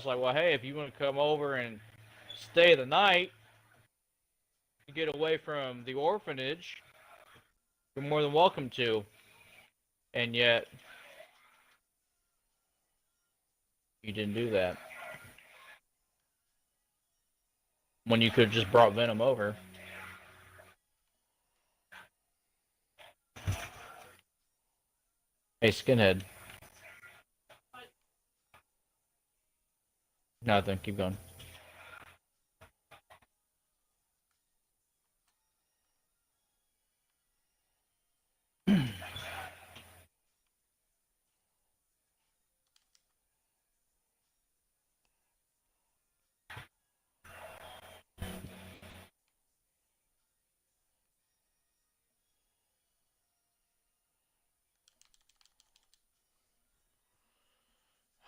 was like, well, hey, if you want to come over and stay the night and get away from the orphanage, you're more than welcome to. And yet, you didn't do that. When you could have just brought Venom over. Hey, Skinhead. Nothing. Keep going.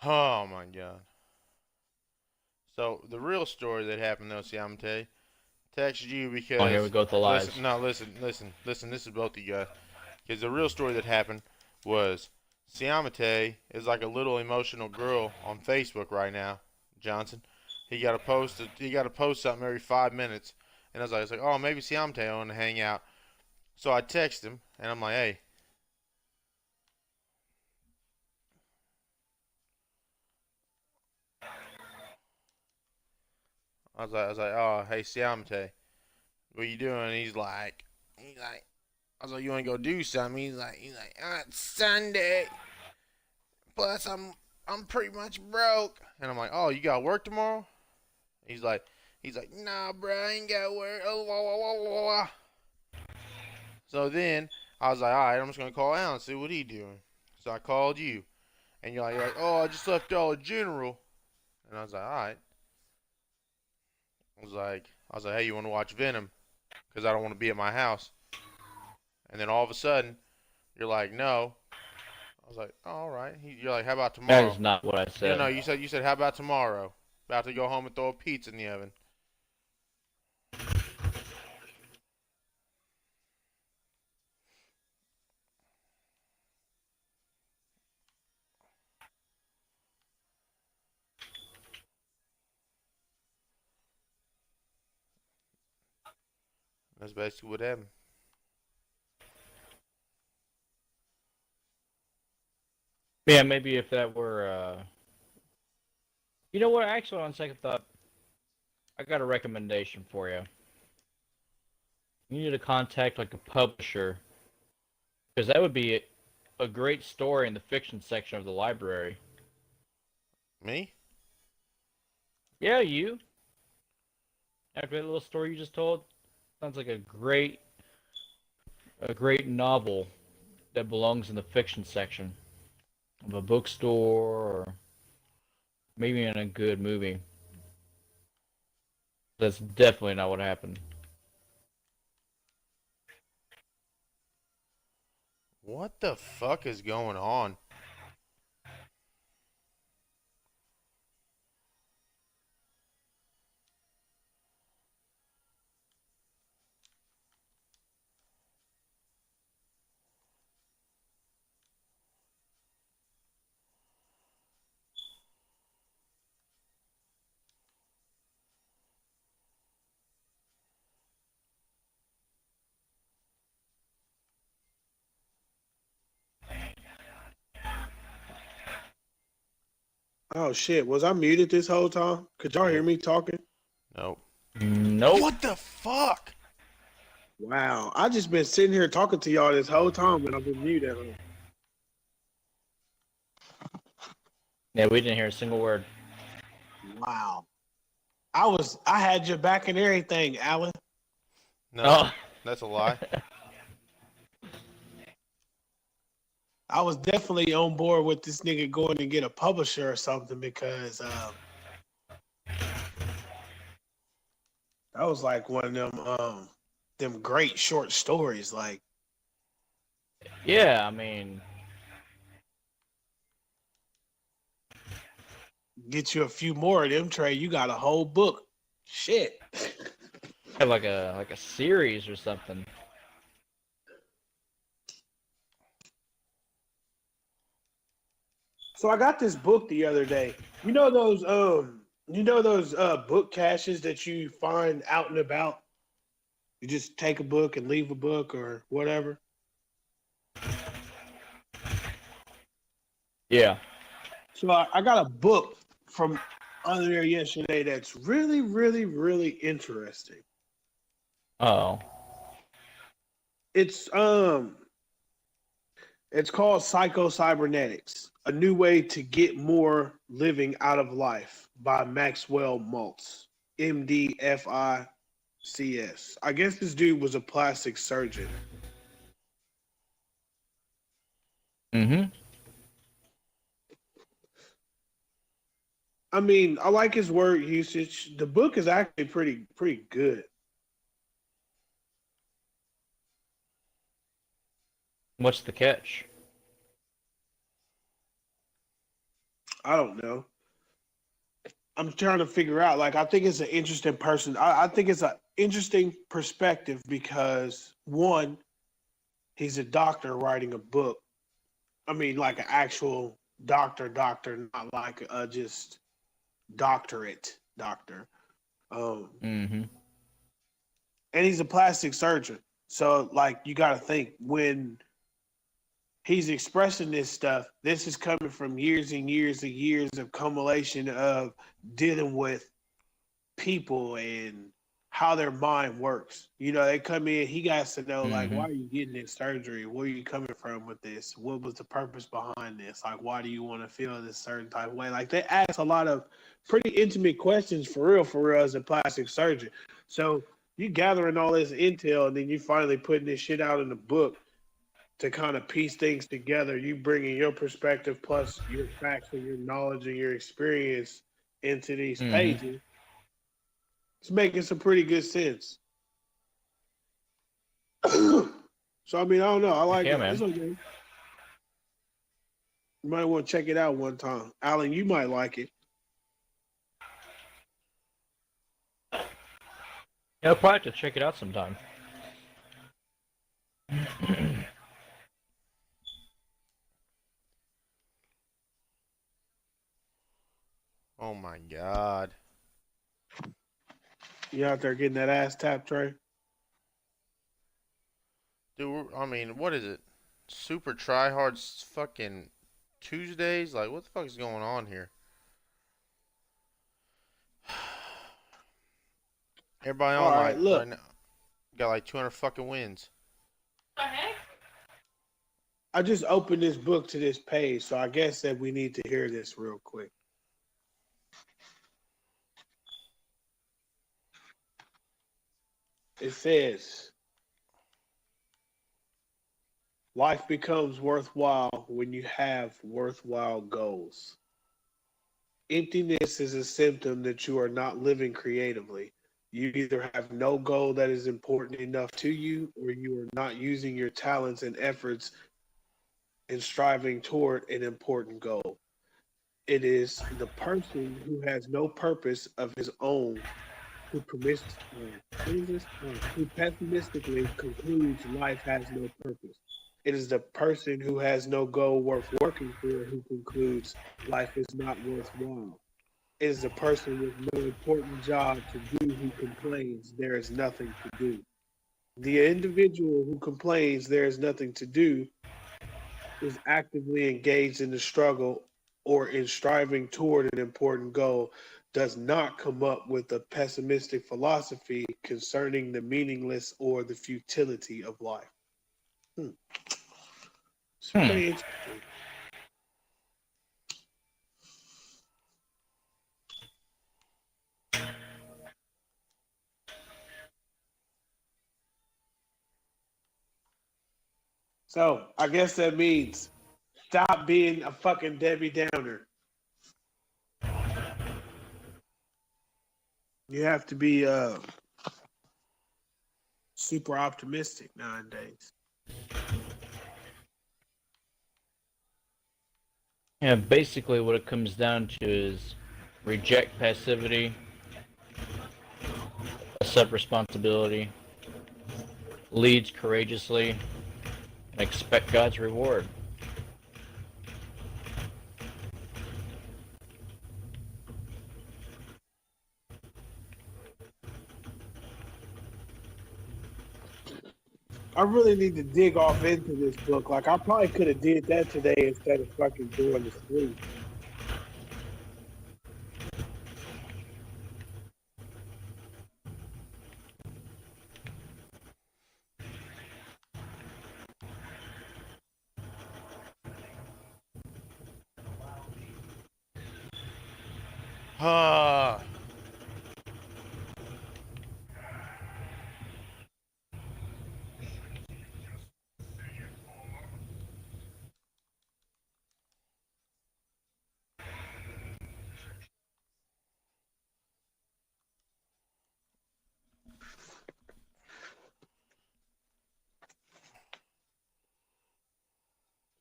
Oh my god. So the real story that happened though, see, I'm gonna tell you. Texted you Oh, here we because go with the lies. listen, no, listen. This is both of you guys. Because the real story that happened was Siamate is like a little emotional girl on Facebook right now. Johnson, he got to post. He got to post something every 5 minutes, and I was like, oh, maybe Siamate want to hang out. So I text him, and I'm like, hey. I was like, oh, hey, Siamate, what you doing? And I was like, you want to go do something? Oh, it's Sunday. Plus, I'm pretty much broke. And I'm like, oh, you got work tomorrow? He's like, nah, bro, I ain't got work. Oh, blah, blah, blah, blah. So then I was like, all right, I'm just gonna call Alan and see what he doing. So I called you, and you're like, oh, I just left Dollar General. And I was like, all right. I was like, hey, you want to watch Venom? Because I don't want to be at my house. And then all of a sudden, you're like, no. I was like, oh, all right. You're like, how about That tomorrow? is not what I You said. know, you said, how about tomorrow? About to go home and throw a pizza in the oven. That's basically what happened. Yeah, maybe if that were, you know what? Actually, on second thought, I got a recommendation for you. You need to contact like a publisher, because that would be a great story in the fiction section of the library. Me? Yeah, you. After that little story you just told, sounds like a great novel that belongs in the fiction section of a bookstore or maybe in a good movie. That's definitely not what happened. What the fuck is going on? Oh shit, was I muted this whole time? Could y'all hear Nope. me talking? Nope. Nope. What the fuck? Wow, I just been sitting here talking to y'all this whole time, but I've been muted. Yeah, we didn't hear a single word. Wow, I had your back and everything, Alan. No, Oh. that's a lie. I was definitely on board with this nigga going to get a publisher or something because that was like one of them great short stories. Like, Yeah, I mean, get you a few more of them, Trey. You got a whole book. Shit. have like a series or something. So I got this book the other day. You know those book caches that you find out and about? You just take a book and leave a book or whatever. Yeah. So I got a book from under there yesterday that's really, really, really interesting. Oh. It's it's called Psycho-Cybernetics, a new way to get more living out of life by Maxwell Maltz, MD FICS. I guess this dude was a plastic surgeon. Mm-hmm. I mean, I like his word usage. The book is actually pretty good. What's the catch? I don't know. I'm trying to figure out. Like, I think it's an interesting person. I think it's an interesting perspective because one, he's a doctor writing a book. I mean, like an actual doctor, not like a just doctorate doctor. Mm-hmm. And he's a plastic surgeon. So, like, you got to think when he's expressing this stuff, this is coming from years and years and years of accumulation of dealing with people and how their mind works. You know, they come in, he got to know, like, Mm-hmm. why are you getting this surgery? Where are you coming from with this? What was the purpose behind this? Like, why do you want to feel this certain type of way? Like, they ask a lot of pretty intimate questions for real, as a plastic surgeon. So you gathering all this intel and then you finally putting this shit out in the book to kind of piece things together. You bringing your perspective plus your facts and your knowledge and your experience into these Mm-hmm. pages. It's making some pretty good sense. So I mean, I don't know. I like Yeah, it. man. It's okay. You might want to check it out one time. Alan, you might like it. Yeah, I'll probably have to check it out sometime. Oh my god. You out there getting that ass tap, Trey? Dude, I mean, what is it? Super tryhard fucking Tuesdays? Like, what the fuck is going on here? Everybody All on right, like look. right now got like 200 fucking wins. I just opened this book to this page, so I guess that we need to hear this real quick. It says, life becomes worthwhile when you have worthwhile goals. Emptiness is a symptom that you are not living creatively. You either have no goal that is important enough to you, or you are not using your talents and efforts in striving toward an important goal. It is the person who has no purpose of his own who who pessimistically concludes life has no purpose. It is the person who has no goal worth working for who concludes life is not worthwhile. It is the person with no important job to do who complains there is nothing to do. The individual who complains there is nothing to do is actively engaged in the struggle or in striving toward an important goal, does not come up with a pessimistic philosophy concerning the meaningless or the futility of life. It's Hmm. pretty interesting. So I guess that means stop being a fucking Debbie Downer. You have to be super optimistic nowadays. Yeah, basically what it comes down to is reject passivity, accept responsibility, lead courageously, and expect God's reward. I really need to dig off into this book. Like I probably could have did that today instead of fucking going to sleep. Ah.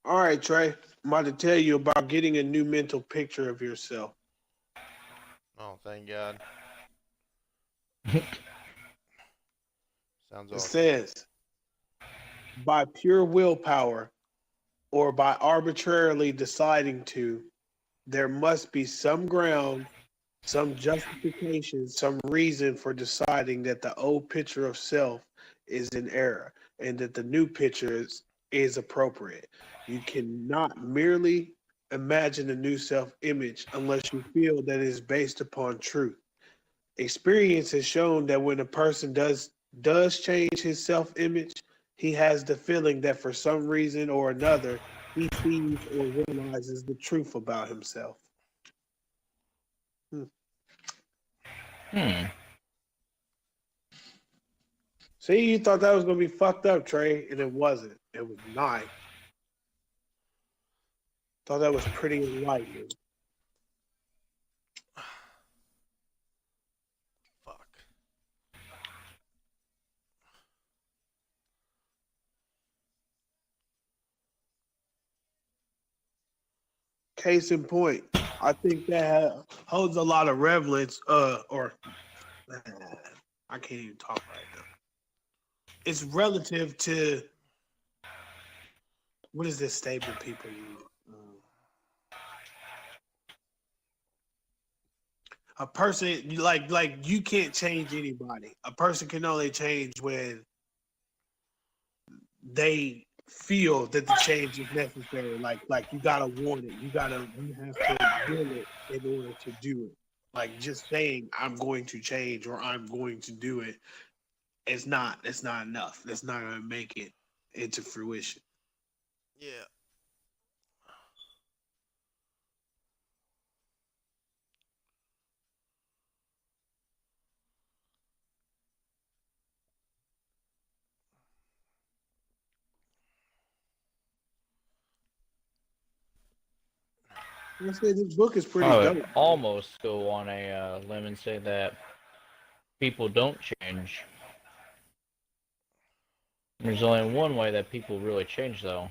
All right, Trey. I'm about to tell you about getting a new mental picture of yourself. Oh, thank God. Sounds It awesome. says, by pure willpower or by arbitrarily deciding to, there must be some ground, some justification, some reason for deciding that the old picture of self is in error and that the new picture is appropriate. You cannot merely imagine a new self image unless you feel that it is based upon truth. Experience has shown that when a person does change his self image, he has the feeling that for some reason or another he sees or realizes the truth about himself. Hmm. See, you thought that was gonna be fucked up, Trey, and it wasn't. It was not. Thought that was pretty enlightening. Fuck. Case in point, I think that holds a lot of relevance. I can't even talk right now. It's relative to what is this statement people use? A person like you can't change anybody. A person can only change when they feel that the change is necessary. Like you gotta want it. You have to will it in order to do it. Like just saying I'm going to change or I'm going to do it, it's not enough. That's not gonna make it into fruition. Yeah. I say this book is pretty I would dope. almost go on a limb and say that people don't change. There's only one way that people really change, though.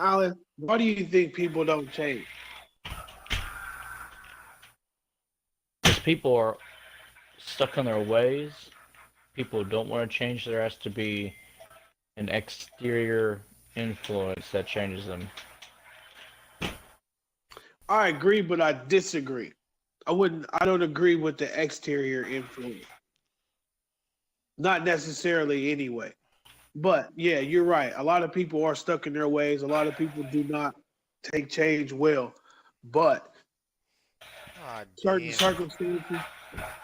Alan, why do you think people don't change? Because people are stuck in their ways. People don't want to change. There has to be an exterior influence that changes them. I agree, but I disagree. I don't agree with the exterior influence. Not necessarily anyway. But yeah, you're right. A lot of people are stuck in their ways. A lot of people do not take change well. But God certain damn it. circumstances,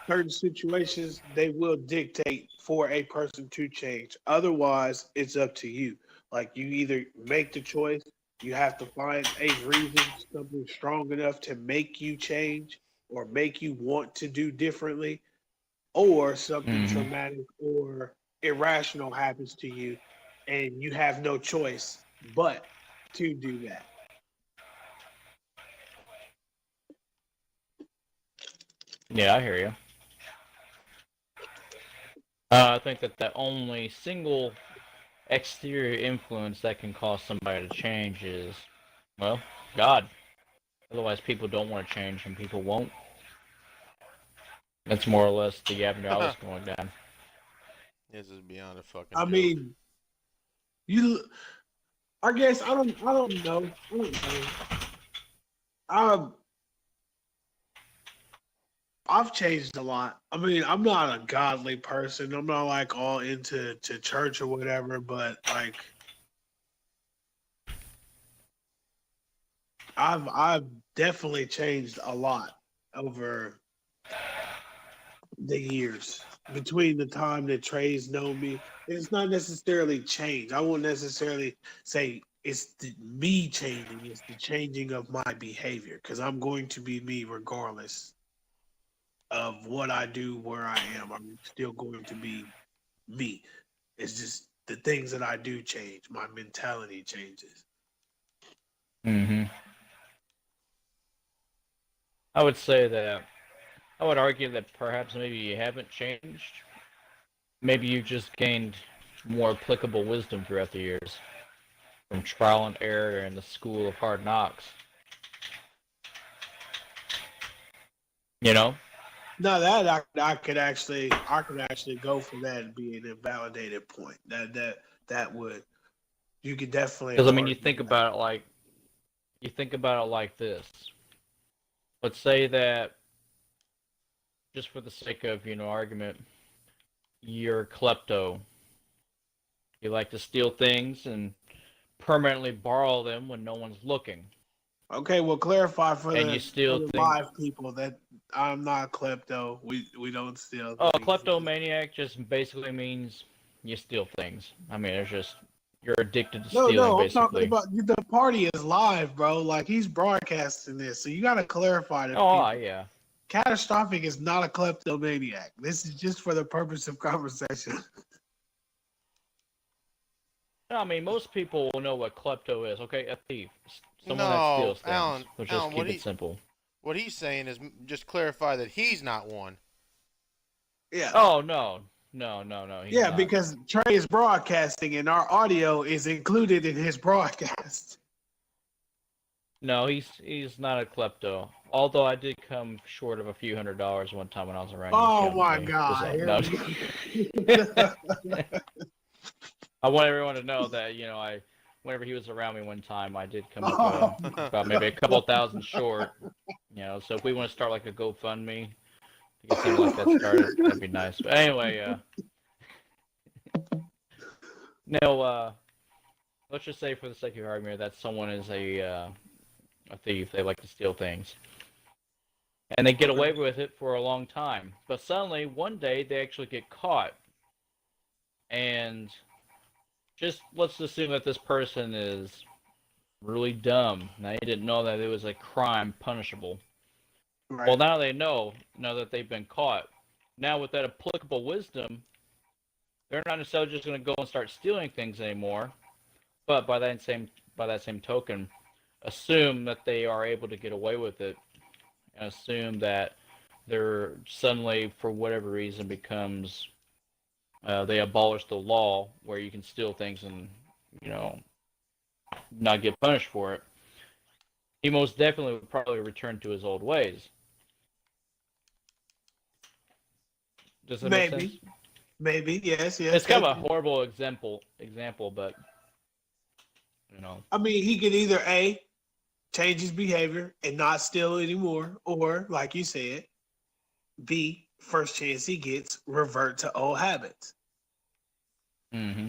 certain situations, they will dictate for a person to change. Otherwise, it's up to you. Like you either make the choice, you have to find a reason, something strong enough to make you change or make you want to do differently, or something Hmm. traumatic or irrational happens to you and you have no choice but to do that. Yeah, I hear you. I think that the only single exterior influence that can cause somebody to change is, well, God. Otherwise, people don't want to change and people won't. That's more or less the avenue I was going down. This is beyond a fucking I joke. mean, you I guess I don't know. I don't know. Um I've changed a lot. I mean, I'm not a godly person. I'm not like all into church or whatever, but like I've definitely changed a lot over the years. Between the time that Trey's known me, it's not necessarily change. I won't necessarily say it's me changing. It's the changing of my behavior because I'm going to be me regardless of what I do, where I am. I'm still going to be me. It's just the things that I do change. My mentality changes. Mm-hmm. I would say that I would argue that perhaps maybe you haven't changed. Maybe you just gained more applicable wisdom throughout the years from trial and error and the school of hard knocks. You know? No, that I could actually go for that and be an invalidated point. That would you could definitely Because I mean, argue that. you think about it like this. Let's say that, just for the sake of argument, you're a klepto. You like to steal things and permanently borrow them when no one's looking, Okay, well, clarify for and the you for steal the things. live people that I'm not klepto. We don't steal Oh, things. kleptomaniac just basically means you steal things. I mean, it's just you're addicted to No, stealing, no, I'm talking basically. about the party is live, bro. Like he's broadcasting this, so you got to clarify to Oh, people. yeah. Catastrophic is not a kleptomaniac. This is just for the purpose of conversation. No, I mean, most people will know what klepto is. Okay, a thief, someone that No, steals things. Alan. Let's just Alan, keep it simple. what he's saying is just clarify that he's not one. Yeah. Oh no, no, no, no, he's Yeah, not. because Trey is broadcasting and our audio is included in his broadcast. No, he's not a klepto. Although I did come short of a few $100s one time when I was around Oh his my company. God. Here No. we go. I want everyone to know that whenever he was around me one time, I did come up Oh, about maybe a couple thousand short. So if we want to start like a GoFundMe to get something like that started, that'd be nice. But anyway, no, let's just say for the sake of argument that someone is a thief. They like to steal things. And they get away with it for a long time. But suddenly, one day, they actually get caught. And just let's assume that this person is really dumb. Now, they didn't know that it was a crime punishable. right. Well, now they know, now that they've been caught. Now, with that applicable wisdom, they're not necessarily just going to go and start stealing things anymore. But by that same token, assume that they are able to get away with it, and assume that they're suddenly, for whatever reason, becomes they abolish the law where you can steal things and not get punished for it. He most definitely would probably return to his old ways. Does that make sense? Maybe, yes. It's kind of a horrible example, but I mean, he could either A, change his behavior and not steal anymore, or like you said, B, first chance he gets, revert to old habits. Mm-hmm.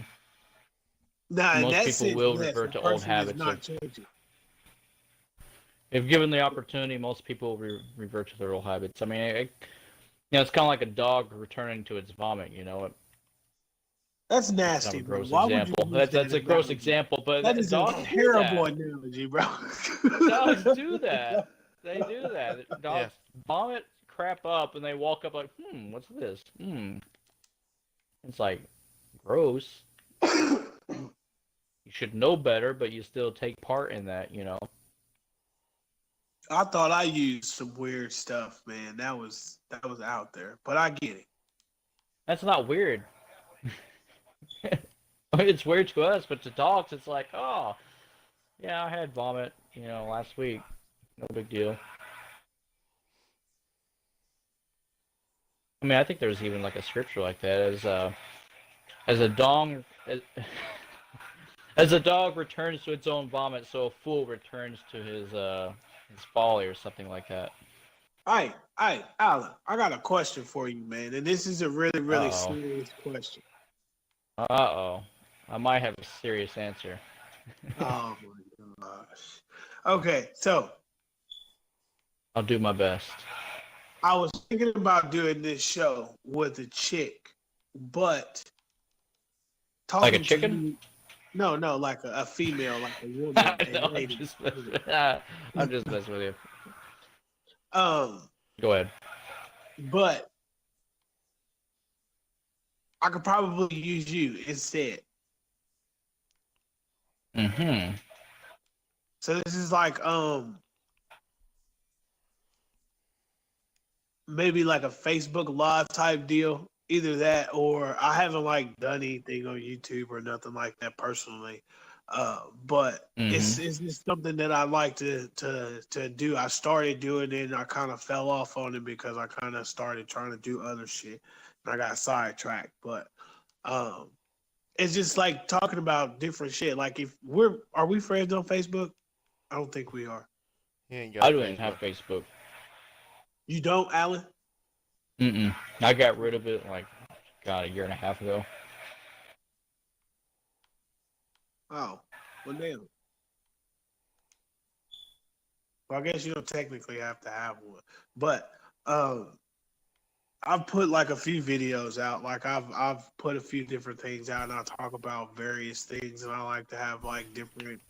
Now, in Most that people sense, will yes, revert the to old person is habits. not changing. If given the opportunity, most people revert to their old habits. I mean, it's kind of like a dog returning to its vomit. That's It's kind nasty, of a bro. gross Why would you example. use That's that a gross analogy? example, but That is a dogs do terrible that. analogy, bro. Dogs do that. They do that. Dogs vomit crap up, and they walk up like, what's this? It's like, gross. You should know better, but you still take part in that, I thought I used some weird stuff, man. That was out there, but I get it. That's not weird. I mean, it's weird to us, but to dogs, it's like, oh, yeah, I had vomit, last week. No big deal. I mean, I think there's even like a scripture like that as a dog as a dog returns to its own vomit, so a fool returns to his folly or something like that. Hey, Alan, I got a question for you, man, and this is a really, really Uh-oh. serious question. Uh-oh. I might have a serious answer. Oh my gosh. Okay, so I'll do my best. I was thinking about doing this show with a chick, but Like a talking to chicken? you, no, like a female, like a woman, a No, lady. I'm just messing with you. Um, Go ahead. but I could probably use you instead. Mm-hmm. So this is like maybe like a Facebook Live type deal. Either that or I haven't like done anything on YouTube or nothing like that personally. But Mm-hmm. it's just something that I like to do. I started doing it and I kind of fell off on it because I kind of started trying to do other shit and I got sidetracked. But um, it's just like talking about different shit. Like if are we friends on Facebook? I don't think we are. He ain't I got don't even have Facebook. Facebook. You don't, Alan? Mm-mm. I got rid of it like, God, a year and a half ago. Oh, well, damn. Well, I guess you don't technically have to have one, but um, I've put like a few videos out. Like I've put a few different things out, and I talk about various things, and I like to have like different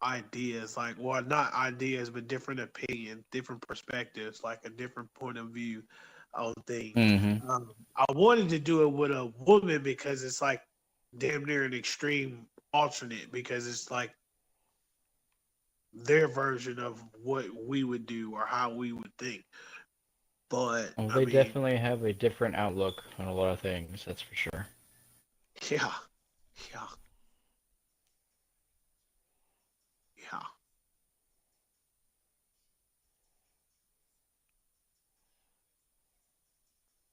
ideas, like well, not ideas, but different opinions, different perspectives, like a different point of view on things. Mm-hmm. I wanted to do it with a woman because it's like damn near an extreme alternate because it's like their version of what we would do or how we would think. But Well, I they mean, definitely have a different outlook on a lot of things, that's for sure. yeah, yeah, yeah.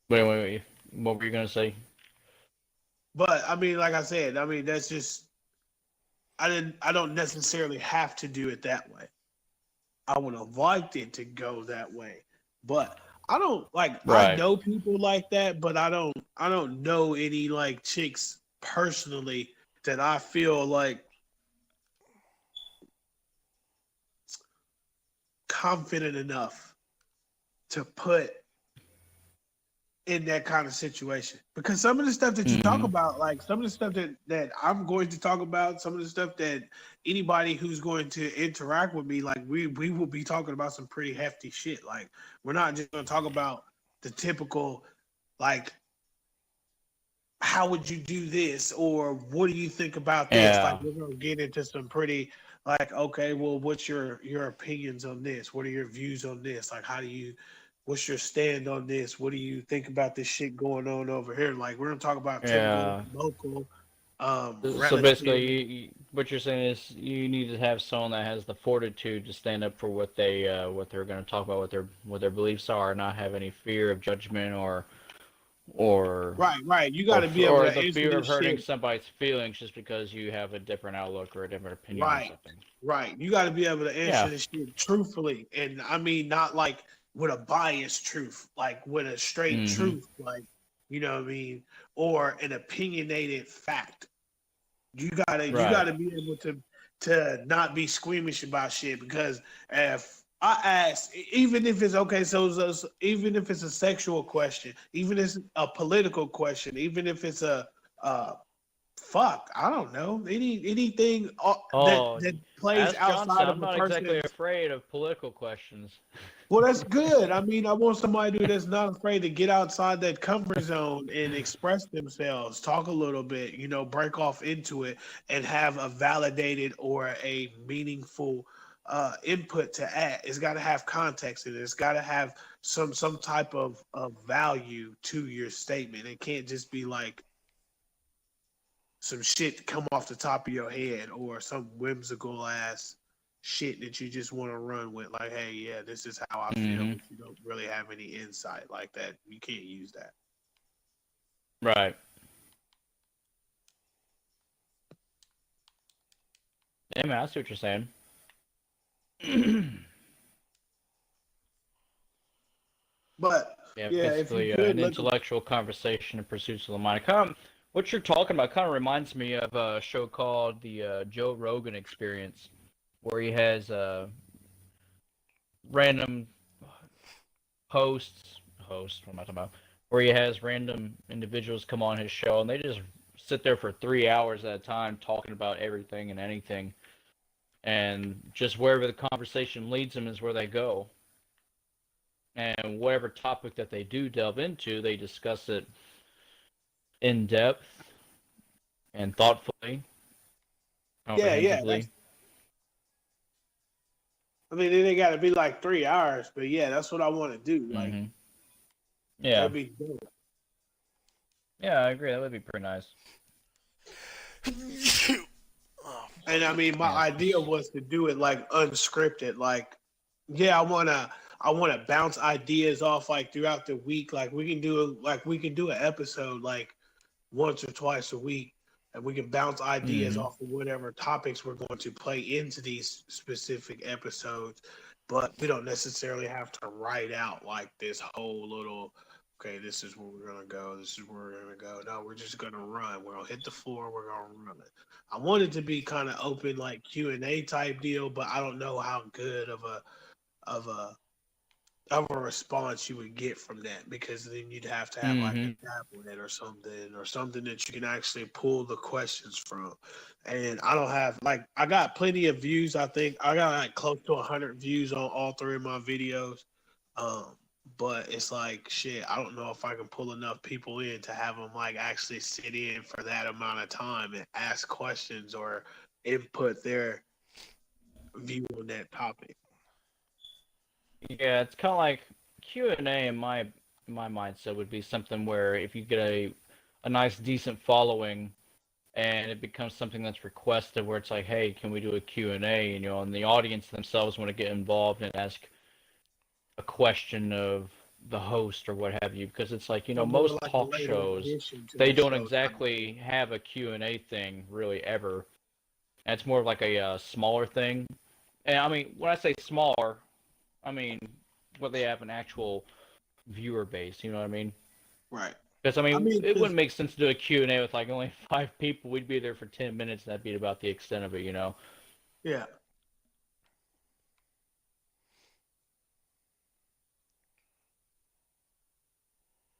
Wait. What were you gonna say? But I mean, like I said, I mean that's just I don't necessarily have to do it that way. I would have liked it to go that way, but I don't like. I Right. know people like that, but I don't know any like chicks personally that I feel like confident enough to put in that kind of situation because some of the stuff that you talk Mm-hmm. about, like some of the stuff that I'm going to talk about, some of the stuff that anybody who's going to interact with me, like we will be talking about some pretty hefty shit. Like we're not just going to talk about the typical like how would you do this or what do you think about this? Like Yeah. we're gonna get into some pretty like okay, well, what's your opinions on this? What are your views on this? Like how do you what's your stand on this? What do you think about this shit going on over here? Like we're gonna talk about typical Yeah. local So basically, relative. what you're saying is you need to have someone that has the fortitude to stand up for what they're going to talk about, what their beliefs are, not have any fear of judgment or Right. You gotta be able to the answer fear of this hurting shit. somebody's feelings just because you have a different outlook or a different opinion on Right, something. right. You got to be able to answer Yeah. this shit truthfully, and I mean not like with a biased truth, like with a straight Mm-hmm. truth, like you know what I mean, or an opinionated fact. You Right. gotta be able to not be squeamish about shit because if I ask, even if it's okay, even if it's a sexual question, even if it's a political question, even if it's a uh, fuck, I don't know. Anything Oh, that plays ask Johnson. outside I'm of a not exactly person's. afraid of political questions. Well, that's good. I mean, I want somebody that's not afraid to get outside that comfort zone and express themselves, talk a little bit, break off into it and have a validated or a meaningful input to add. It's got to have context in it. It's got to have some type of value to your statement. It can't just be like some shit come off the top of your head or some whimsical ass shit that you just want to run with. Like, hey, yeah, this is how I feel, Mm-hmm. but you don't really have any insight like that. You can't use that. Right. Yeah, man, I see what you're saying. But Yeah, yeah, if you basically could an look. intellectual conversation and pursuits of the mind. Kind of, what you're talking about kind of reminds me of a show called the Joe Rogan Experience, where he has random what am I talking about? Where he has random individuals come on his show and they just sit there for 3 hours at a time talking about everything and anything, and just wherever the conversation leads them is where they go. And whatever topic that they do delve into, they discuss it in depth and thoughtfully, Yeah. comprehensively. I mean, it ain't got to be like 3 hours, but yeah, that's what I want to do. Like, Hmm. Yeah, that'd be dope. yeah, I agree. That would be pretty nice. And I mean, my Yeah. idea was to do it like unscripted. Like, yeah, I wanna bounce ideas off like throughout the week. Like we can do an episode like once or twice a week, and we can bounce ideas Hmm. off of whatever topics we're going to play into these specific episodes. But we don't necessarily have to write out like this whole little. Okay, this is where we're gonna go. This is where we're gonna go. No, we're just gonna run. We're gonna hit the floor. We're gonna run it. I want it to be kind of open, like Q&A type deal, but I don't know how good of a of a response you would get from that, because then you'd have to have like Hmm. a tablet or something that you can actually pull the questions from. And I don't have like I got plenty of views. I think I got like close to 100 views on all three of my videos. Um, but it's like shit. I don't know if I can pull enough people in to have them like actually sit in for that amount of time and ask questions or input their view on that topic. Yeah, it's kind of like Q&A in my mindset would be something where if you get a nice decent following and it becomes something that's requested where it's like, hey, can we do a Q&A? And the audience themselves want to get involved and ask a question of the host or what have you, because it's like, So more most like a talk later shows, addition to they the don't show. exactly have a Q&A thing really ever. And it's more of like a smaller thing. And I mean, when I say smaller, I mean what they have an actual viewer base, you know what I mean? Right. Because I I mean, mean, it because wouldn't make sense to do a Q&A with like only 5 people. We'd be there for 10 minutes, and that'd be about the extent of it. yeah,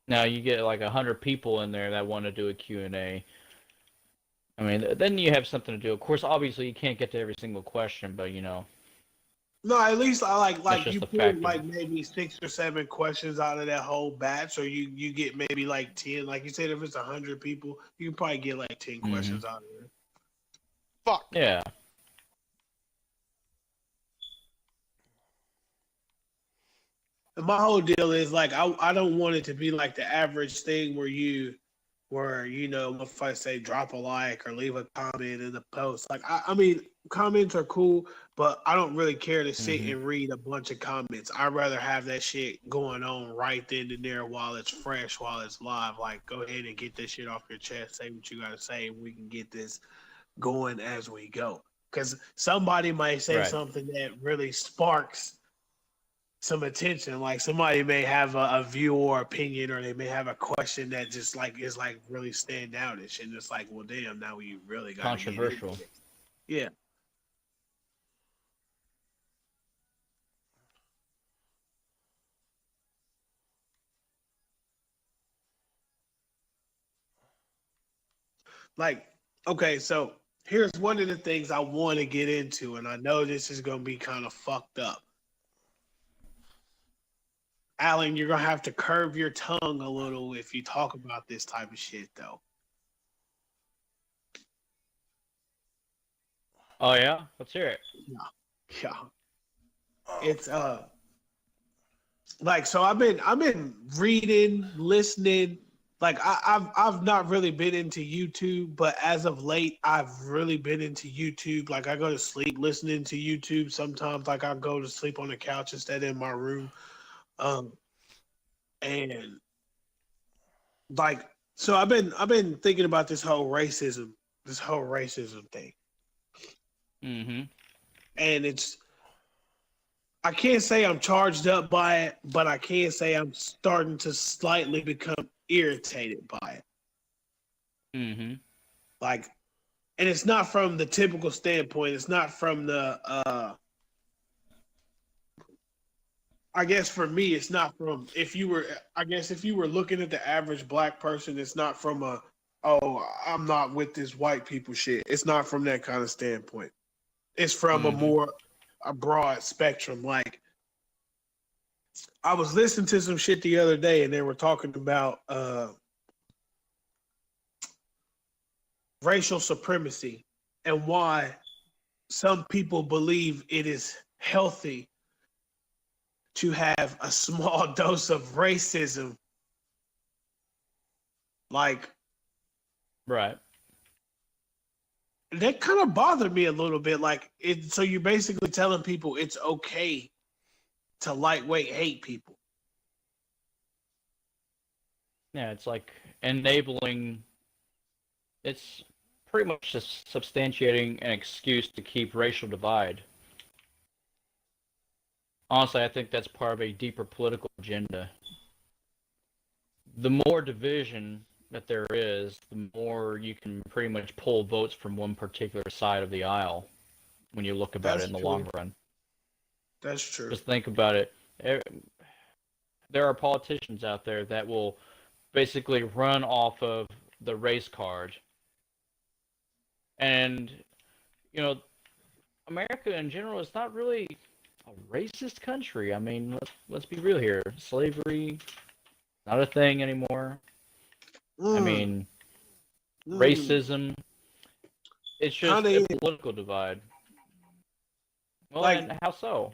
Now you get like 100 people in there that want to do a Q&A. I mean, then you have something to do. Of course, obviously you can't get to every single question, but no, at least I like that's like just you the pull fact of like maybe 6 or 7 questions out of that whole batch, or you get maybe like 10. Like you said, if it's 100 people, you can probably get like 10 hmm questions out of there. Fuck. Yeah. And my whole deal is like I don't want it to be like the average thing where if I say drop a like or leave a comment in the post. Like I mean comments are cool, but I don't really care to sit hmm and read a bunch of comments. I'd rather have that shit going on right then and there while it's fresh, while it's live. Like go ahead and get this shit off your chest, say what you gotta say, and we can get this going as we go. Because somebody might say Right. something that really sparks some attention. Like somebody may have a view or opinion, or they may have a question that just like is like really stand outish, and it's like, well, damn, now we really got to get into Controversial. it. Yeah, like okay, so here's one of the things I want to get into, and I know this is gonna be kind of fucked up. Alan, you're gonna have to curve your tongue a little if you talk about this type of shit, though. Oh yeah. Let's hear it. Yeah, yeah. Oh, It's fuck. like so I've been reading, listening. Like I've not really been into YouTube, but as of late I've really been into YouTube. Like I go to sleep listening to YouTube sometimes. Like I go to sleep on the couch instead in my room. Um and like so I've been thinking about this whole racism thing. Hmm. And it's I can't say I'm charged up by it, but I can say I'm starting to slightly become irritated by it. Mm-hmm. Like, and it's not from the typical standpoint. It's not from the I guess for me, it's not from if you were. I guess if you were looking at the average black person, it's not from a. Oh, I'm not with this white people shit. It's not from that kind of standpoint. It's from Mm-hmm. a broad spectrum. Like I was listening to some shit the other day, and they were talking about racial supremacy and why some people believe it is healthy to have a small dose of racism. Like Right. that kind of bothered me a little bit. Like it, so you're basically telling people it's okay to lightweight hate people. Yeah, it's like enabling. It's pretty much just substantiating an excuse to keep racial divide. Honestly, I think that's part of a deeper political agenda. The more division that there is, the more you can pretty much pull votes from one particular side of the aisle when you look about it That's in the true. long run. That's true. Just think about it. There are politicians out there that will basically run off of the race card. And, you know, America in general is not really a racist country. I mean, let's be real here. Slavery, not a thing anymore. I mean, racism, it's just Kinda a is. political divide. Well, Like and how so?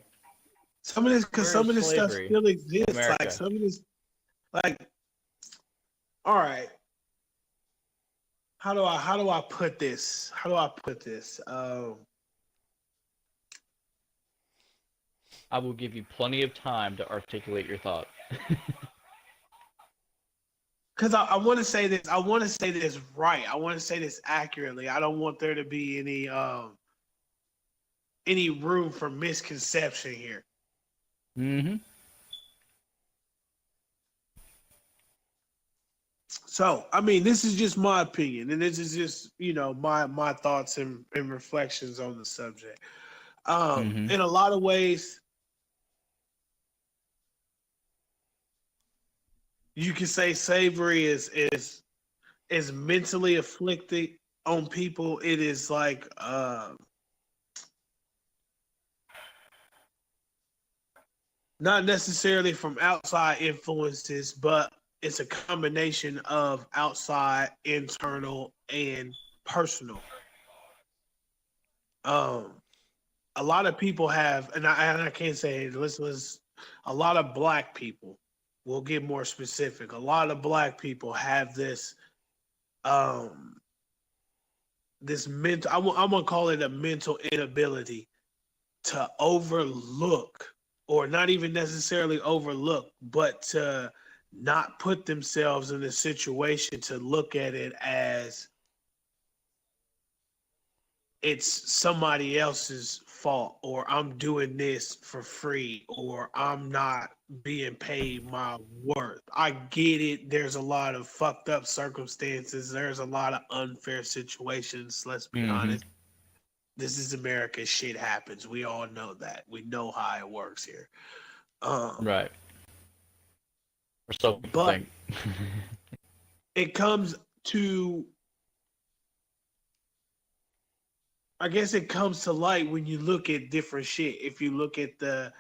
some of this, because Where some is of this stuff slavery still in exists. Like America? some of this, like, all right. How do I put this? How do I put this? I will give you plenty of time to articulate your thought. Because I want to say this. I want to say this right. I want to say this accurately. I don't want there to be any room for misconception here. Mm-hmm. So, I mean, this is just my opinion, and this is just my thoughts and reflections on the subject. Mm-hmm. In a lot of ways, you can say slavery is mentally afflicted on people. It is like not necessarily from outside influences, but it's a combination of outside, internal, and personal. Um, a lot of people have, and I can't say it, let's a lot of black people. We'll get more specific. A lot of black people have um this mental. I'm gonna call it a mental inability to overlook, or not even necessarily overlook, but to not put themselves in a situation to look at it as it's somebody else's fault, or I'm doing this for free, or I'm not being paid my worth. I get it. There's a lot of fucked up circumstances. There's a lot of unfair situations. Let's be Mm-hmm. honest. This is America. Shit happens. We all know that. We know how it works here. Um, Right. Or so people but think. it comes to, I guess it comes to light when you look at different shit. If you look at the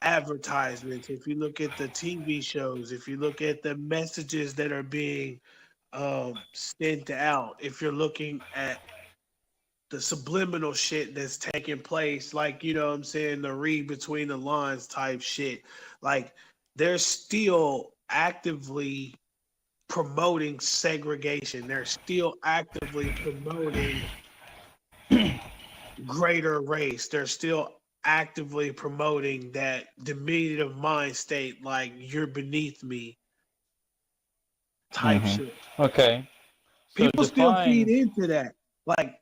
advertisements, if you look at the TV shows, if you look at the messages that are being sent out, if you're looking at the subliminal shit that's taking place, like, you know what I'm saying, the read between the lines type shit, like they're still actively promoting segregation. They're still actively promoting greater race. They're still actively promoting that diminutive mind state, like you're beneath me type Mm-hmm. shit. Okay. So People still feed define into that. Like,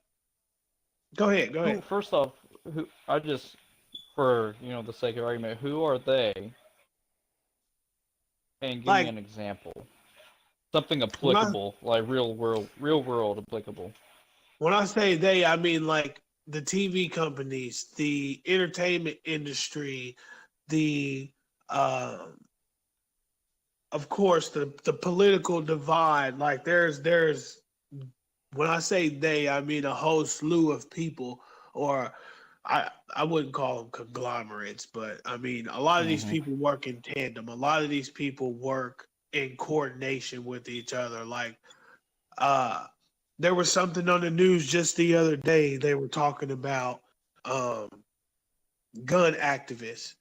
go ahead, go who. ahead. First off, who I just for the sake of argument, who are they? And give me Like an example. Something when I applicable, like real world applicable. when I say they, I mean like the TV companies, the entertainment industry, the uh, of course the political divide. Like there's when I say they, I mean a whole slew of people, or I wouldn't call them conglomerates, but I mean a lot of these Hmm. people work in tandem. A lot of these people work in coordination with each other. Like uh, there was something on the news just the other day. They were talking about um, gun activists.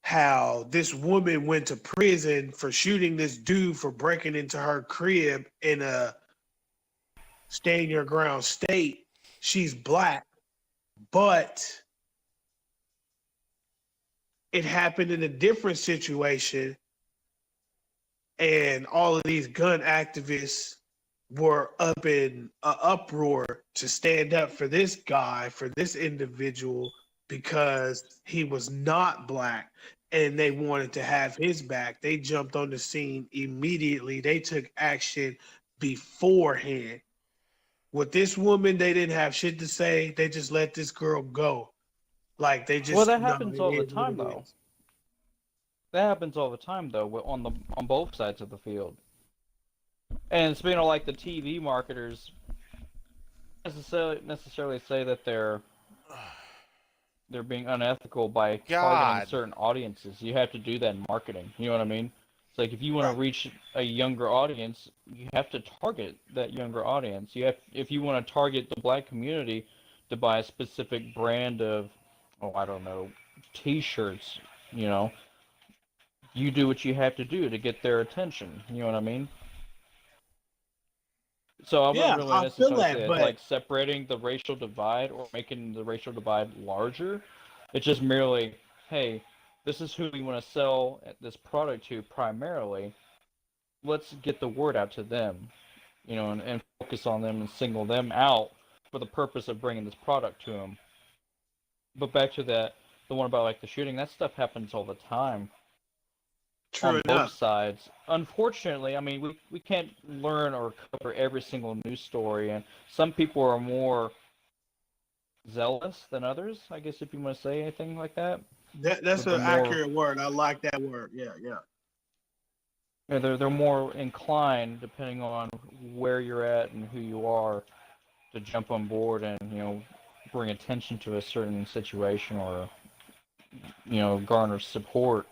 How this woman went to prison for shooting this dude for breaking into her crib in a stand your ground state. She's black, but it happened in a different situation, and all of these gun activists were up in an uproar to stand up for this guy, for this individual, because he was not black and they wanted to have his back. They jumped on the scene immediately. They took action beforehand. With this woman, they didn't have shit to say. They just let this girl go. Like they Well, just that no, happens it all the is what time, it though. is. That happens all the time, though, on both sides of the field. And speaking of like the TV marketers, necessarily say that they're being unethical by targeting God. certain audiences. You have to do that in marketing. You know what I mean? It's like if you want to Right. reach a younger audience, you have to target that younger audience. If you want to target the black community to buy a specific brand of, oh, I don't know, T-shirts, you know, you do what you have to do to get their attention. You know what I mean? So I wouldn't Yeah, really I feel necessarily say that, it's but like separating the racial divide or making the racial divide larger. It's just merely, hey, this is who we want to sell this product to primarily. Let's get the word out to them, and focus on them and single them out for the purpose of bringing this product to them. But back to the one about like the shooting, that stuff happens all the time true on both enough. sides. Unfortunately, I mean, we can't learn or cover every single news story, and some people are more zealous than others, I guess, if you want to say anything like that. That's But they're an more, accurate word. I like that word. Yeah, yeah. they're more inclined, depending on where you're at and who you are, to jump on board and bring attention to a certain situation or garner support.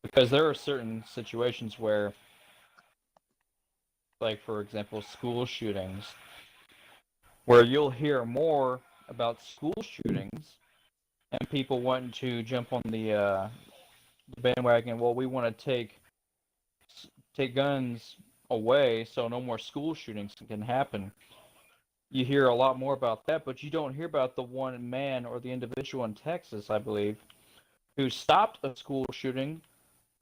Because there are certain situations where, like for example, school shootings, where you'll hear more about school shootings and people wanting to jump on the bandwagon. Well, we want to take guns away so no more school shootings can happen. You hear a lot more about that, but you don't hear about the one man or the individual in Texas, I believe, who stopped a school shooting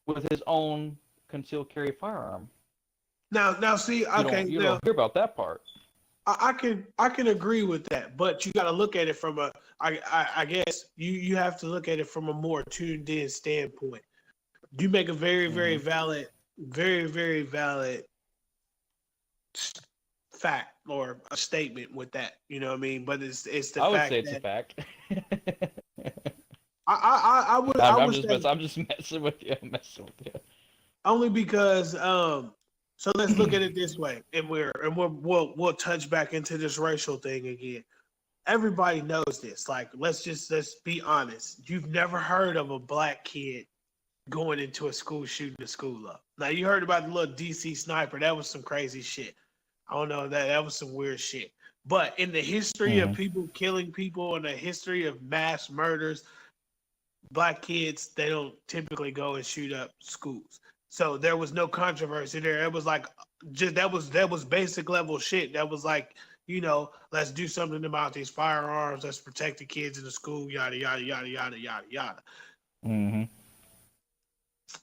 with his own concealed carry firearm. Now, see, You don't okay, you now don't hear about that part. I can agree with that, but you got to look at it from I guess you have to look at it from a more tuned in standpoint. You make a Hmm. very valid fact or a statement with that. You know what I mean? But it's the I would fact say it's a that fact. I I'm would just say messing. I'm just messing with you. I'm messing with you. only because so let's look at it this way, and we'll touch back into this racial thing again. Everybody knows this. Like, let's be honest. You've never heard of a black kid going into a school shooting a school up. Now you heard about the little DC sniper. That was some crazy shit. I don't know that was some weird shit. But in the history of Hmm. people killing people, in the history of mass murders, black kids they don't typically go and shoot up schools. So there was no controversy there. It was like just that was basic level shit. That was like, let's do something about these firearms. Let's protect the kids in the school. Yada yada yada yada yada yada. Hmm.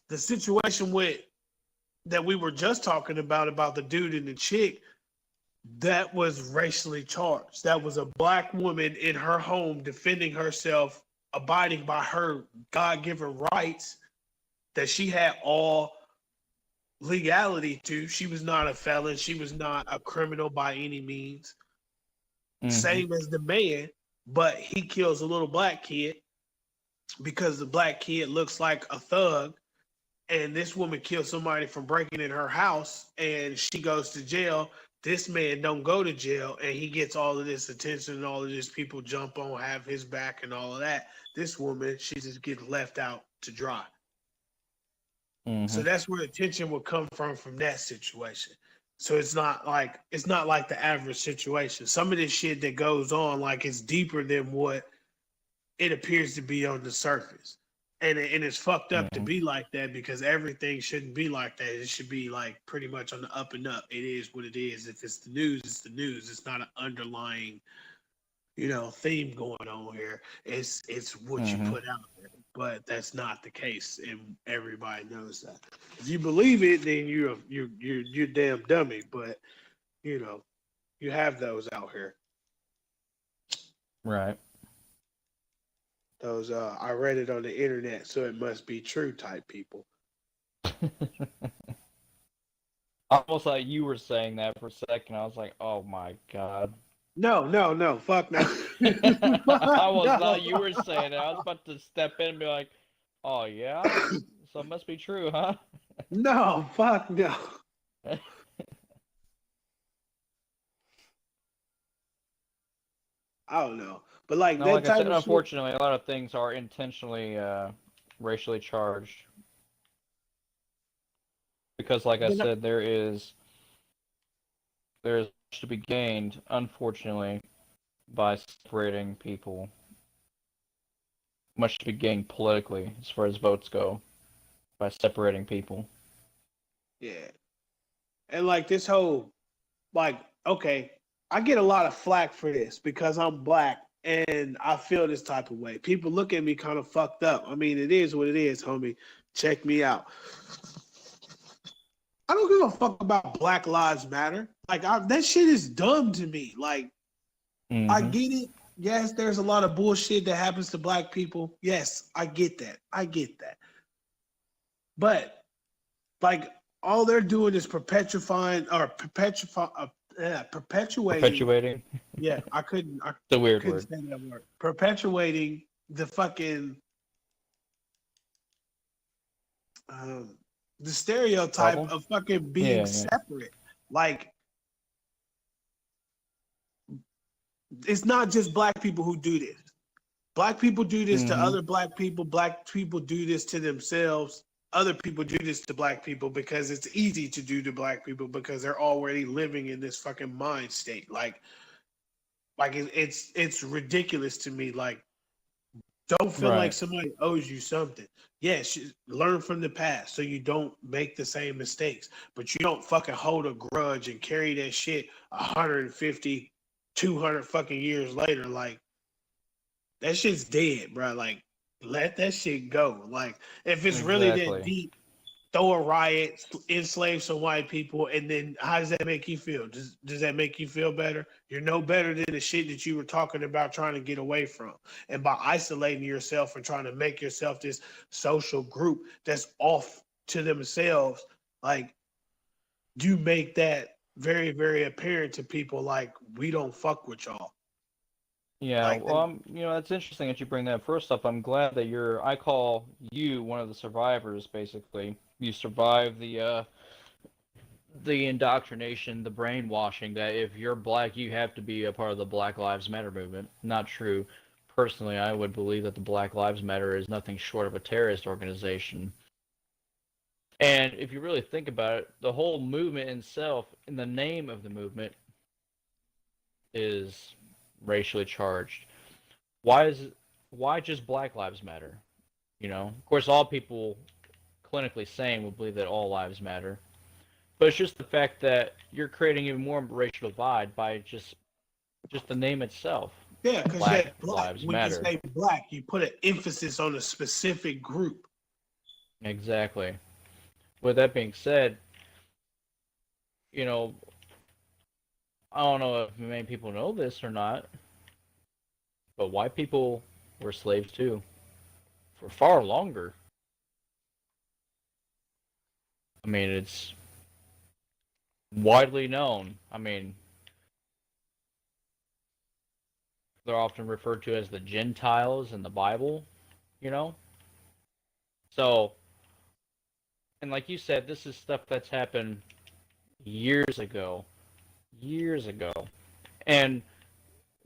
The situation with that we were just talking about the dude and the chick. that was racially charged. That was a black woman in her home defending herself, abiding by her God-given rights that she had all legality to. She was not a felon. She was not a criminal by any means. Same as the man, but he kills a little black kid because the black kid looks like a thug. And this woman kills somebody from breaking in her house and she goes to jail. This man don't go to jail and he gets all of this attention and all of this people jump on, have his back and all of that. This woman, she just gets left out to dry. So that's where the tension would come from that situation. So it's not like the average situation. Some of this shit that goes on, like it's deeper than what it appears to be on the surface. And it's fucked up to be like that because everything shouldn't be like that. It should be like pretty much on the up and up. It is what it is. If it's the news, it's the news. It's not an underlying, theme going on here. It's what you put out there. But that's not the case, and everybody knows that. If you believe it, then you're damn dummy. But you have those out here. Right. Those I read it on the internet, so it must be true type people. Almost like you were saying that for a second. I was like, oh my God. No, fuck no. I thought you were saying it. I was about to step in and be like, oh yeah? So it must be true, huh? No, fuck no. I don't know. But like No, that like I type said, of shit. unfortunately, a lot of things are intentionally racially charged. Because like I said, there's much to be gained, unfortunately, by separating people. Much to be gained politically, as far as votes go, by separating people. Yeah. And like this whole, like, okay, I get a lot of flack for this because I'm black and I feel this type of way. People look at me kind of fucked up. I mean, it is what it is, homie. Check me out. I don't give a fuck about Black Lives Matter. Like, that shit is dumb to me. Like, I get it. Yes, there's a lot of bullshit that happens to black people. Yes, I get that. But, like, all they're doing is perpetuating. Perpetuating? Yeah, I couldn't It's a weird say word. that word. Perpetuating the fucking the stereotype Problem? of fucking being Yeah. separate. Like, it's not just black people who do this. Black people do this to other black people. Black people do this to themselves. Other people do this to black people because it's easy to do to black people because they're already living in this fucking mind state. Like it's ridiculous to me. Like, don't feel like somebody owes you something. Yes, learn from the past so you don't make the same mistakes. But you don't fucking hold a grudge and carry that shit 150, 200 fucking years later. Like, that shit's dead, bro. Like, let that shit go. Like, if it's really that deep, throw a riot, enslave some white people, and then how does that make you feel? Does that make you feel better? You're no better than the shit that you were talking about trying to get away from. And by isolating yourself and trying to make yourself this social group that's off to themselves, like, you make that very, very apparent to people, like, we don't fuck with y'all. Yeah, Like, well, that's interesting that you bring that. First up, I'm glad that I call you one of the survivors, basically. You survived the indoctrination, the brainwashing that if you're black, you have to be a part of the Black Lives Matter movement. Not true. Personally, I would believe that the Black Lives Matter is nothing short of a terrorist organization. And if you really think about it, the whole movement itself, in the name of the movement, is racially charged. Why just Black Lives Matter? Of course, all people clinically sane will believe that all lives matter, but it's just the fact that you're creating even more racial divide by just the name itself. Yeah, because Black black. Lives When Matter. you say black, you put an emphasis on a specific group. Exactly. With that being said, I don't know if many people know this or not, but white people were slaves too for far longer. I mean, it's widely known. I mean, they're often referred to as the Gentiles in the Bible, you know? So, and like you said, this is stuff that's happened years ago. Years ago. And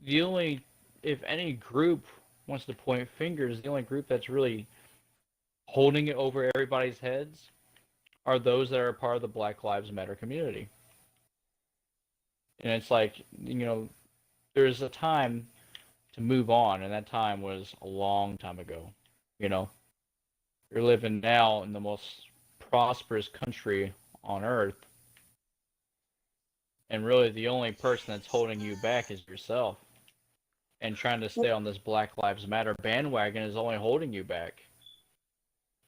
the only, if any group wants to point fingers, the only group that's really holding it over everybody's heads are those that are part of the Black Lives Matter community. And it's like, there's a time to move on, and that time was a long time ago. You know, you're living now in the most prosperous country on earth, and really the only person that's holding you back is yourself. And trying to stay on this Black Lives Matter bandwagon is only holding you back.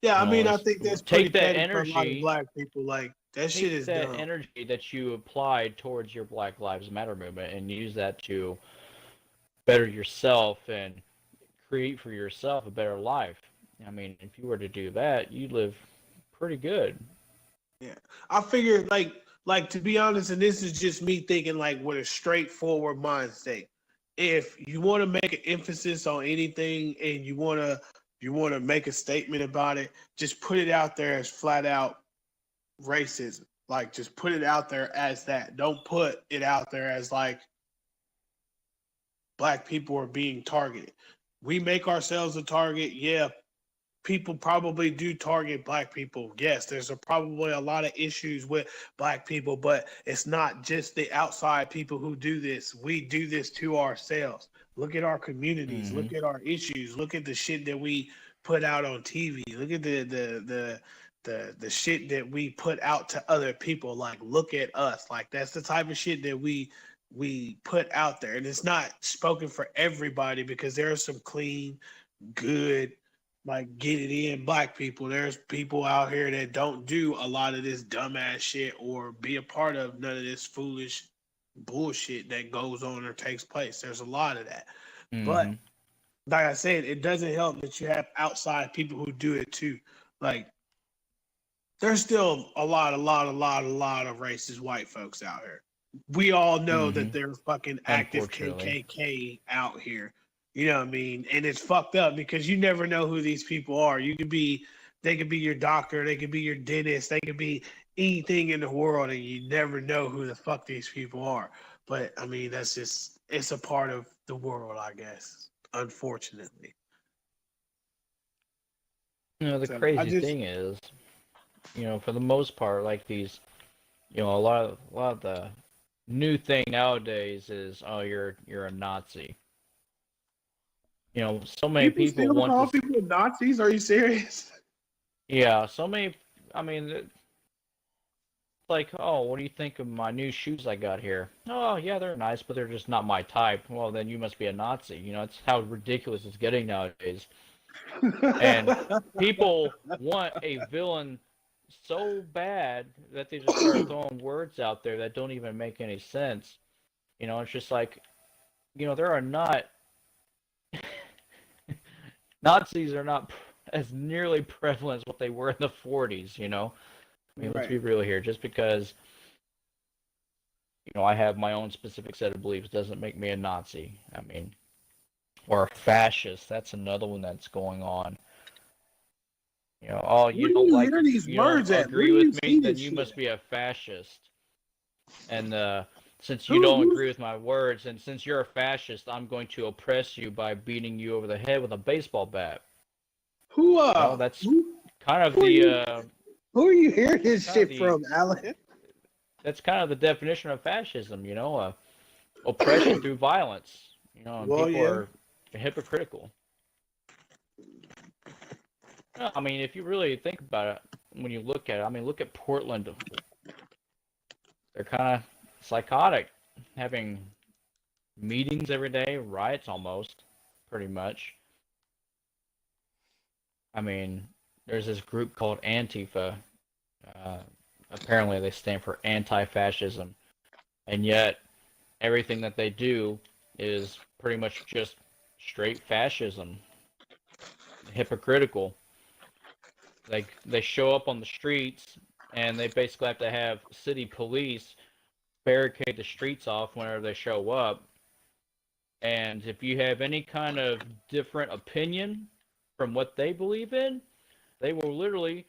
Yeah, I mean, I think that's pretty take that petty for a lot of energy. black people. Like that shit is Take that dumb. energy that you applied towards your Black Lives Matter movement and use that to better yourself and create for yourself a better life. I mean, if you were to do that, you'd live pretty good. Yeah, I figured like to be honest, and this is just me thinking like with a straightforward mindset. If you want to make an emphasis on anything and you want to make a statement about it, just put it out there as flat out racism. Like just put it out there as that. Don't put it out there as like black people are being targeted. We make ourselves a target. Yeah, people probably do target black people. Yes, there's probably a lot of issues with black people, but it's not just the outside people who do this. We do this to ourselves. Look at our communities. Mm-hmm. Look at our issues. Look at the shit that we put out on TV. Look at the shit that we put out to other people. Like, look at us. Like that's the type of shit that we put out there, and it's not spoken for everybody because there are some clean, good, like get it in black people. There's people out here that don't do a lot of this dumbass shit or be a part of none of this foolish bullshit that goes on or takes place. There's a lot of that. But Mm-hmm. like I said, it doesn't help that you have outside people who do it too. Like there's still a lot of racist white folks out here. We all know Mm-hmm. that there's fucking active Unfortunately. KKK out here. You know what I mean? And it's fucked up because you never know who these people are. They could be your doctor, they could be your dentist, they could be anything in the world, and you never know who the fuck these people are. But I mean, it's a part of the world, I guess. Unfortunately. The So I crazy just thing is, for the most part, like these, a lot of the new thing nowadays is, oh, you're a Nazi. So many people people still want call to. people Nazis. Are you serious? Yeah, so many. I mean, it's like, oh, what do you think of my new shoes I got here? Oh, yeah, they're nice, but they're just not my type. Well, then you must be a Nazi. It's how ridiculous it's getting nowadays. And people want a villain so bad that they just start throwing words out there that don't even make any sense. It's just like, there are not Nazis are not as nearly prevalent as. What they were in the 40s. I mean, let's Right. be real here. Just because I have my own specific set of beliefs doesn't make me a Nazi. I mean, or a fascist. That's another one that's going on. Oh, Where do you hear these you don't words at? Where agree do you with me, see then this you shit? must be a fascist. And since you Who don't who agree with my words, and since you're a fascist, I'm going to oppress you by beating you over the head with a baseball bat. who That's who, kind of who are you the who are you hearing this kind of shit the from, Alan? that's kind of the definition of fascism. Oppression through violence. And Well, people yeah. are hypocritical. No, I mean, if you really think about it, when you look at it, I mean, look at Portland. They're kind of psychotic, having meetings every day, riots almost, pretty much. I mean, there's this group called Antifa. Uh, Apparently, they stand for anti-fascism, and yet everything that they do is pretty much just straight fascism, hypocritical. Like they show up on the streets and they basically have to have city police barricade the streets off whenever they show up. And if you have any kind of different opinion from what they believe in, they will literally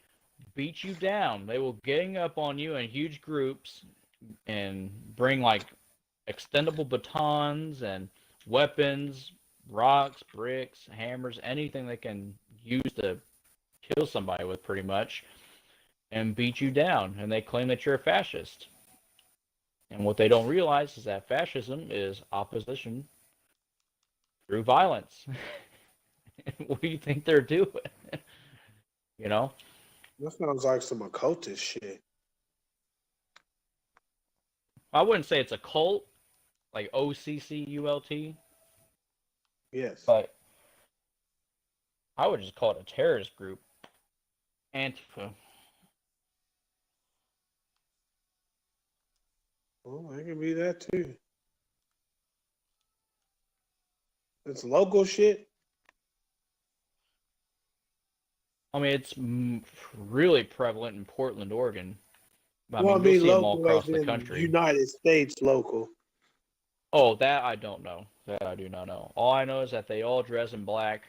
beat you down. They will gang up on you in huge groups and bring like extendable batons and weapons, rocks, bricks, hammers, anything they can use to kill somebody with pretty much and beat you down. And they claim that you're a fascist. And what they don't realize is that fascism is opposition through violence. What do you think they're doing? You know? That sounds like some occultist shit. I wouldn't say it's a cult, like OCCULT, Yes. but I would just call it a terrorist group. Antifa. Well, it can be that too. It's local shit. I mean, it's really prevalent in Portland, Oregon. I Well, I mean, you'll mean see them all local across as the in country. United States local. Oh, that I don't know. That I do not know. All I know is that they all dress in black,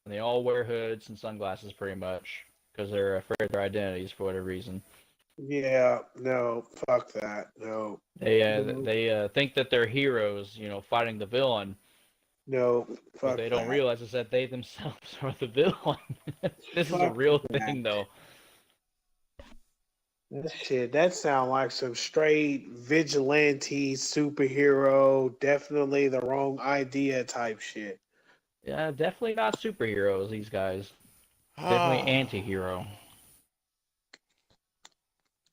and they all wear hoods and sunglasses pretty much, because they're afraid of their identities for whatever reason. Yeah, no, fuck that. No, They think that they're heroes, fighting the villain. no, What fuck they don't that. realize is that they themselves are the villain. This is a Fuck real that. thing, though. That shit, that sound like some straight vigilante superhero, definitely the wrong idea type shit. Yeah, definitely not superheroes, these guys. Definitely Ah, anti-hero.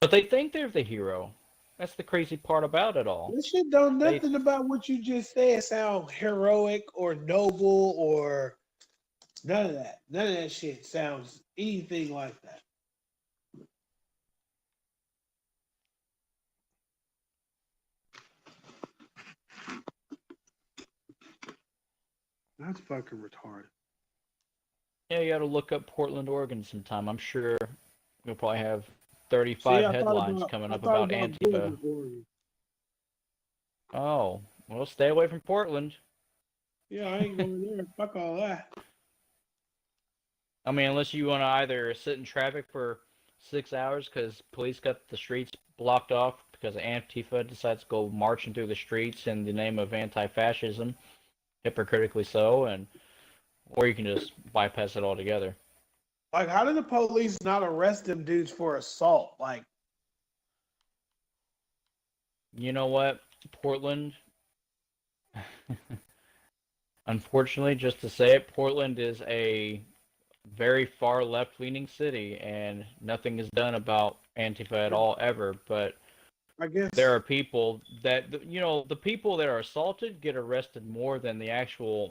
But they think they're the hero. That's the crazy part about it all. This shit don't They, nothing about what you just said sound heroic or noble or none of that. None of that shit sounds anything like that. That's fucking retarded. yeah, you got to look up Portland, Oregon sometime. I'm sure you'll probably have See, 35 headlines coming I up thought about about Antifa. Portland, Oregon. Oh, well, stay away from Portland. Yeah, I ain't going there. Fuck all that. I mean, unless you want to either sit in traffic for 6 hours because police got the streets blocked off because Antifa decides to go marching through the streets in the name of anti-fascism, hypocritically so, or you can just bypass it altogether. Like, how did the police not arrest them dudes for assault? Like, You know what, Portland? Unfortunately, just to say it, Portland is a very far left-leaning city, and nothing is done about Antifa at all ever. But I guess there are people that the people that are assaulted get arrested more than the actual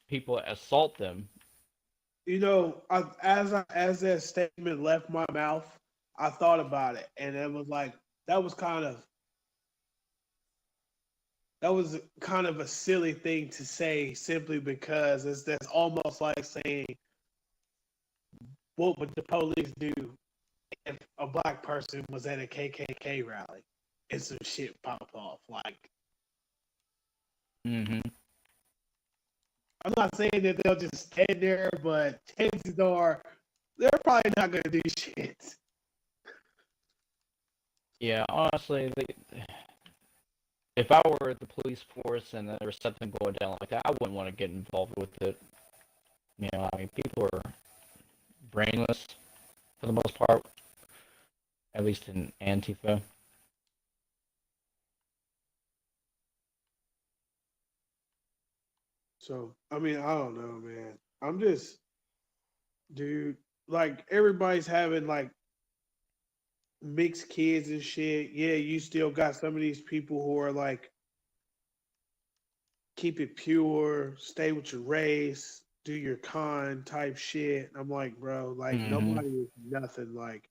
people that assault them. as that statement left my mouth, I thought about it, and it was like that was kind of a silly thing to say simply because that's almost like saying what would the police do if a black person was at a KKK rally and some shit popped off. Like, Hmm. I'm not saying that they'll just stand there, but chances are they're probably not going to do shit. Yeah, honestly, if I were the police force and there was something going down like that, I wouldn't want to get involved with it. I mean, people are brainless for the most part, at least in Antifa. So, I mean, I don't know, man. I'm just, dude, like everybody's having like mixed kids and shit. Yeah, you still got some of these people who are like, keep it pure, stay with your race, do your kind type shit. I'm like, bro, like Hmm. nobody is nothing. Like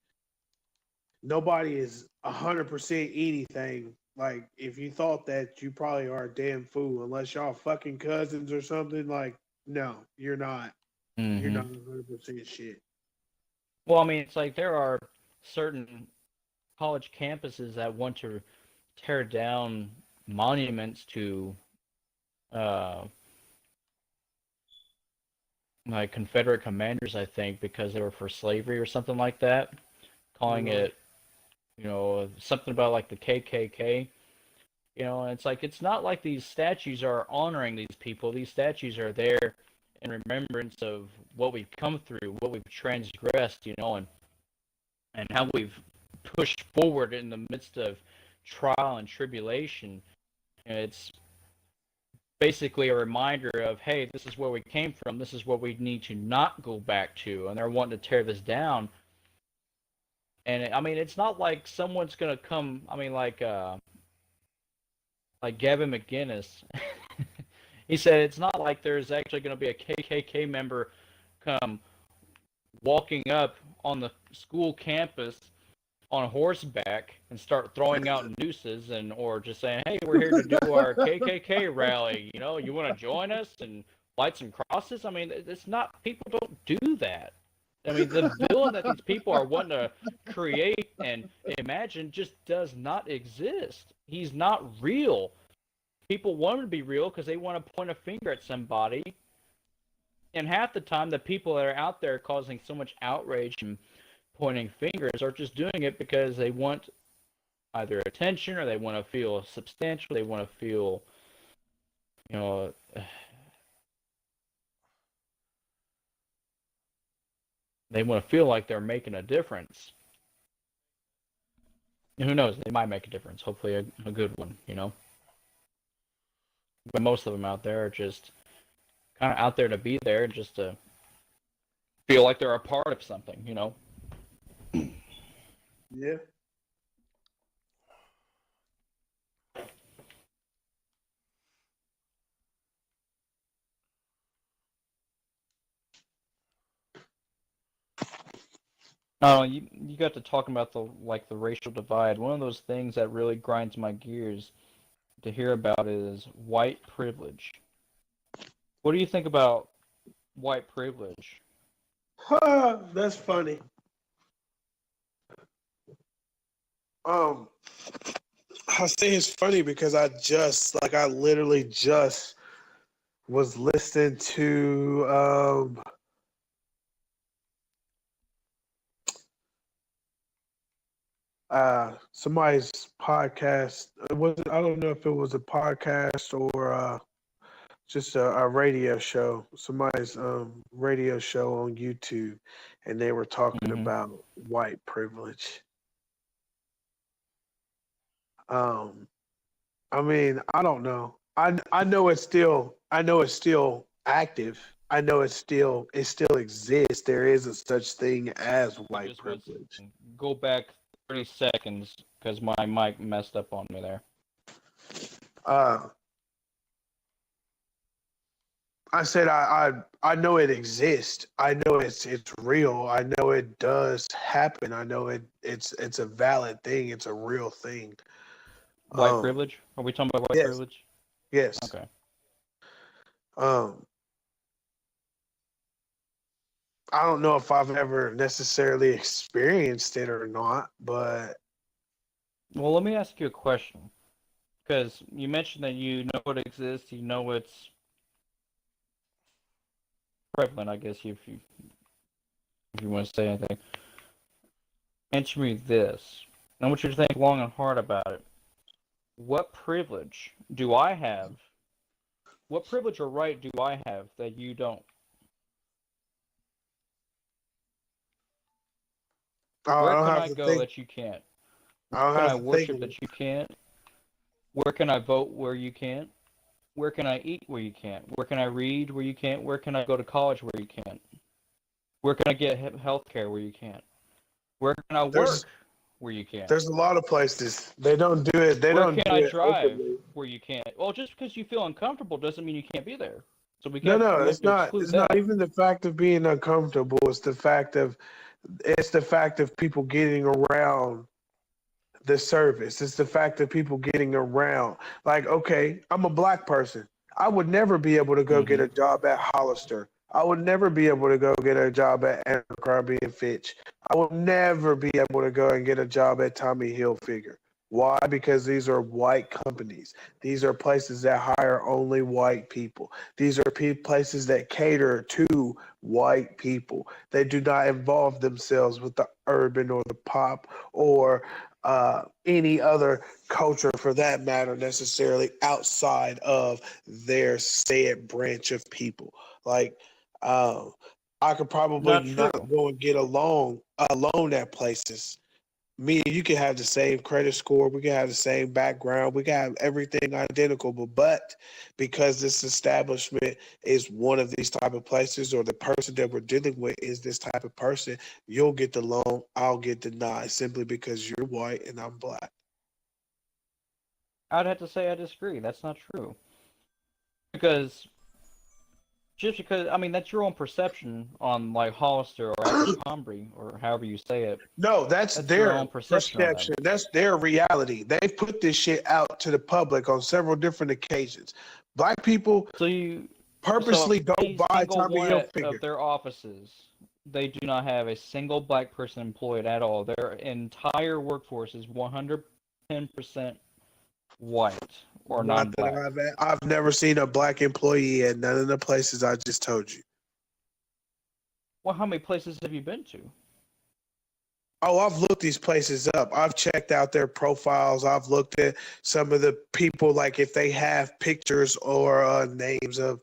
nobody is 100% anything Like, if you thought that, you probably are a damn fool. Unless y'all fucking cousins or something. Like, no, you're not. You're Mm-hmm. not 100% shit. Well, I mean, it's like there are certain college campuses that want to tear down monuments to uh, like Confederate commanders, I think, because they were for slavery or something like that, calling Really. it, something about like the KKK. And it's like it's not like these statues are honoring these people. These statues are there in remembrance of what we've come through, what we've transgressed, and how we've pushed forward in the midst of trial and tribulation. And it's basically a reminder of, hey, this is where we came from. This is what we need to not go back to. And they're wanting to tear this down. And I mean, it's not like someone's gonna come. I mean, like Gavin McGinnis, he said it's not like there's actually going to be a KKK member come walking up on the school campus on horseback and start throwing out nooses or just saying, "Hey, we're here to do our KKK rally. You want to join us and light some crosses?" I mean, it's not. People don't do that. I mean, the villain that these people are wanting to create and imagine just does not exist. He's not real. People want him to be real because they want to point a finger at somebody. And half the time, the people that are out there causing so much outrage and pointing fingers are just doing it because they want either attention or they want to feel substantial. They want to feel, you know, they want to feel like they're making a difference. And who knows? They might make a difference. Hopefully, a good one. But most of them out there are just kind of out there to be there, just to feel like they're a part of something. Yeah. Oh, you got to talking about the racial divide. One of those things that really grinds my gears to hear about is white privilege. What do you think about white privilege? That's funny. Um, I say it's funny because I literally just was listening to somebody's podcast. I don't know if it was a podcast or just a radio show. Somebody's radio show on YouTube, and they were talking Mm-hmm. about white privilege. Um, I mean, I don't know. I know it's still active. I know it still exists. There is a such thing as white Just one privilege. second. Go back 30 seconds because my mic messed up on me there. I said I know it exists. I know it's real. I know it does happen. I know it's a valid thing. It's a real thing. White privilege? Are we talking about white Yes. privilege? Yes. Okay. I don't know if I've ever necessarily experienced it or not, but Well, let me ask you a question. Because you mentioned that you know it exists, you know it's prevalent, I guess, if you want to say anything. Answer me this. I want you to think long and hard about it. What privilege do I have? What privilege or right do I have that you don't? I Where don't can have I to go think. that you can't? I don't Where can I have to worship think. that you can't? Where can I vote where you can't? Where can I eat where you can't? Where can I read where you can't? Where can I go to college where you can't? Where can I get health care where you can't? Where can I There's work where you can't? there's a lot of places they don't do it. They Where don't can do I it drive openly. where you can't? Well, just because you feel uncomfortable doesn't mean you can't be there. So No, we have it's to not. exclude It's not that. even the fact of being uncomfortable. It's the fact of people getting around the service. It's the fact that people getting around. Like, okay, I'm a black person. I would never be able to go get Mm-hmm. a job at Hollister. I would never be able to go get a job at Abercrombie and Fitch. I will never be able to go and get a job at Tommy Hilfiger. Why? Because these are white companies. These are places that hire only white people. These are places that cater to white people. They do not involve themselves with the urban or the pop or any other culture for that matter necessarily outside of their said branch of people. Like, uh, I could probably Not not true. go and get alone at places. Me and you can have the same credit score, we can have the same background, we can have everything identical, but because this establishment is one of these type of places, or the person that we're dealing with is this type of person, you'll get the loan, I'll get denied simply because you're white and I'm black. I'd have to say I disagree. That's not true. Because just because I mean that's your own perception on like Hollister or Abercrombie or however you say it. No, that's That's your their own perception on them. perception. That's their reality. They've put this shit out to the public on several different occasions. Black people So you so purposely don't any buy single Tommy one of Hilfiger. their offices, they do not have a single black person employed at all. Their entire workforce is 110% white or Not that non-black. I've never seen a black employee at none of the places I just told you. Well, how many places have you been to? Oh, I've looked these places up. I've checked out their profiles. I've looked at some of the people, like if they have pictures or names of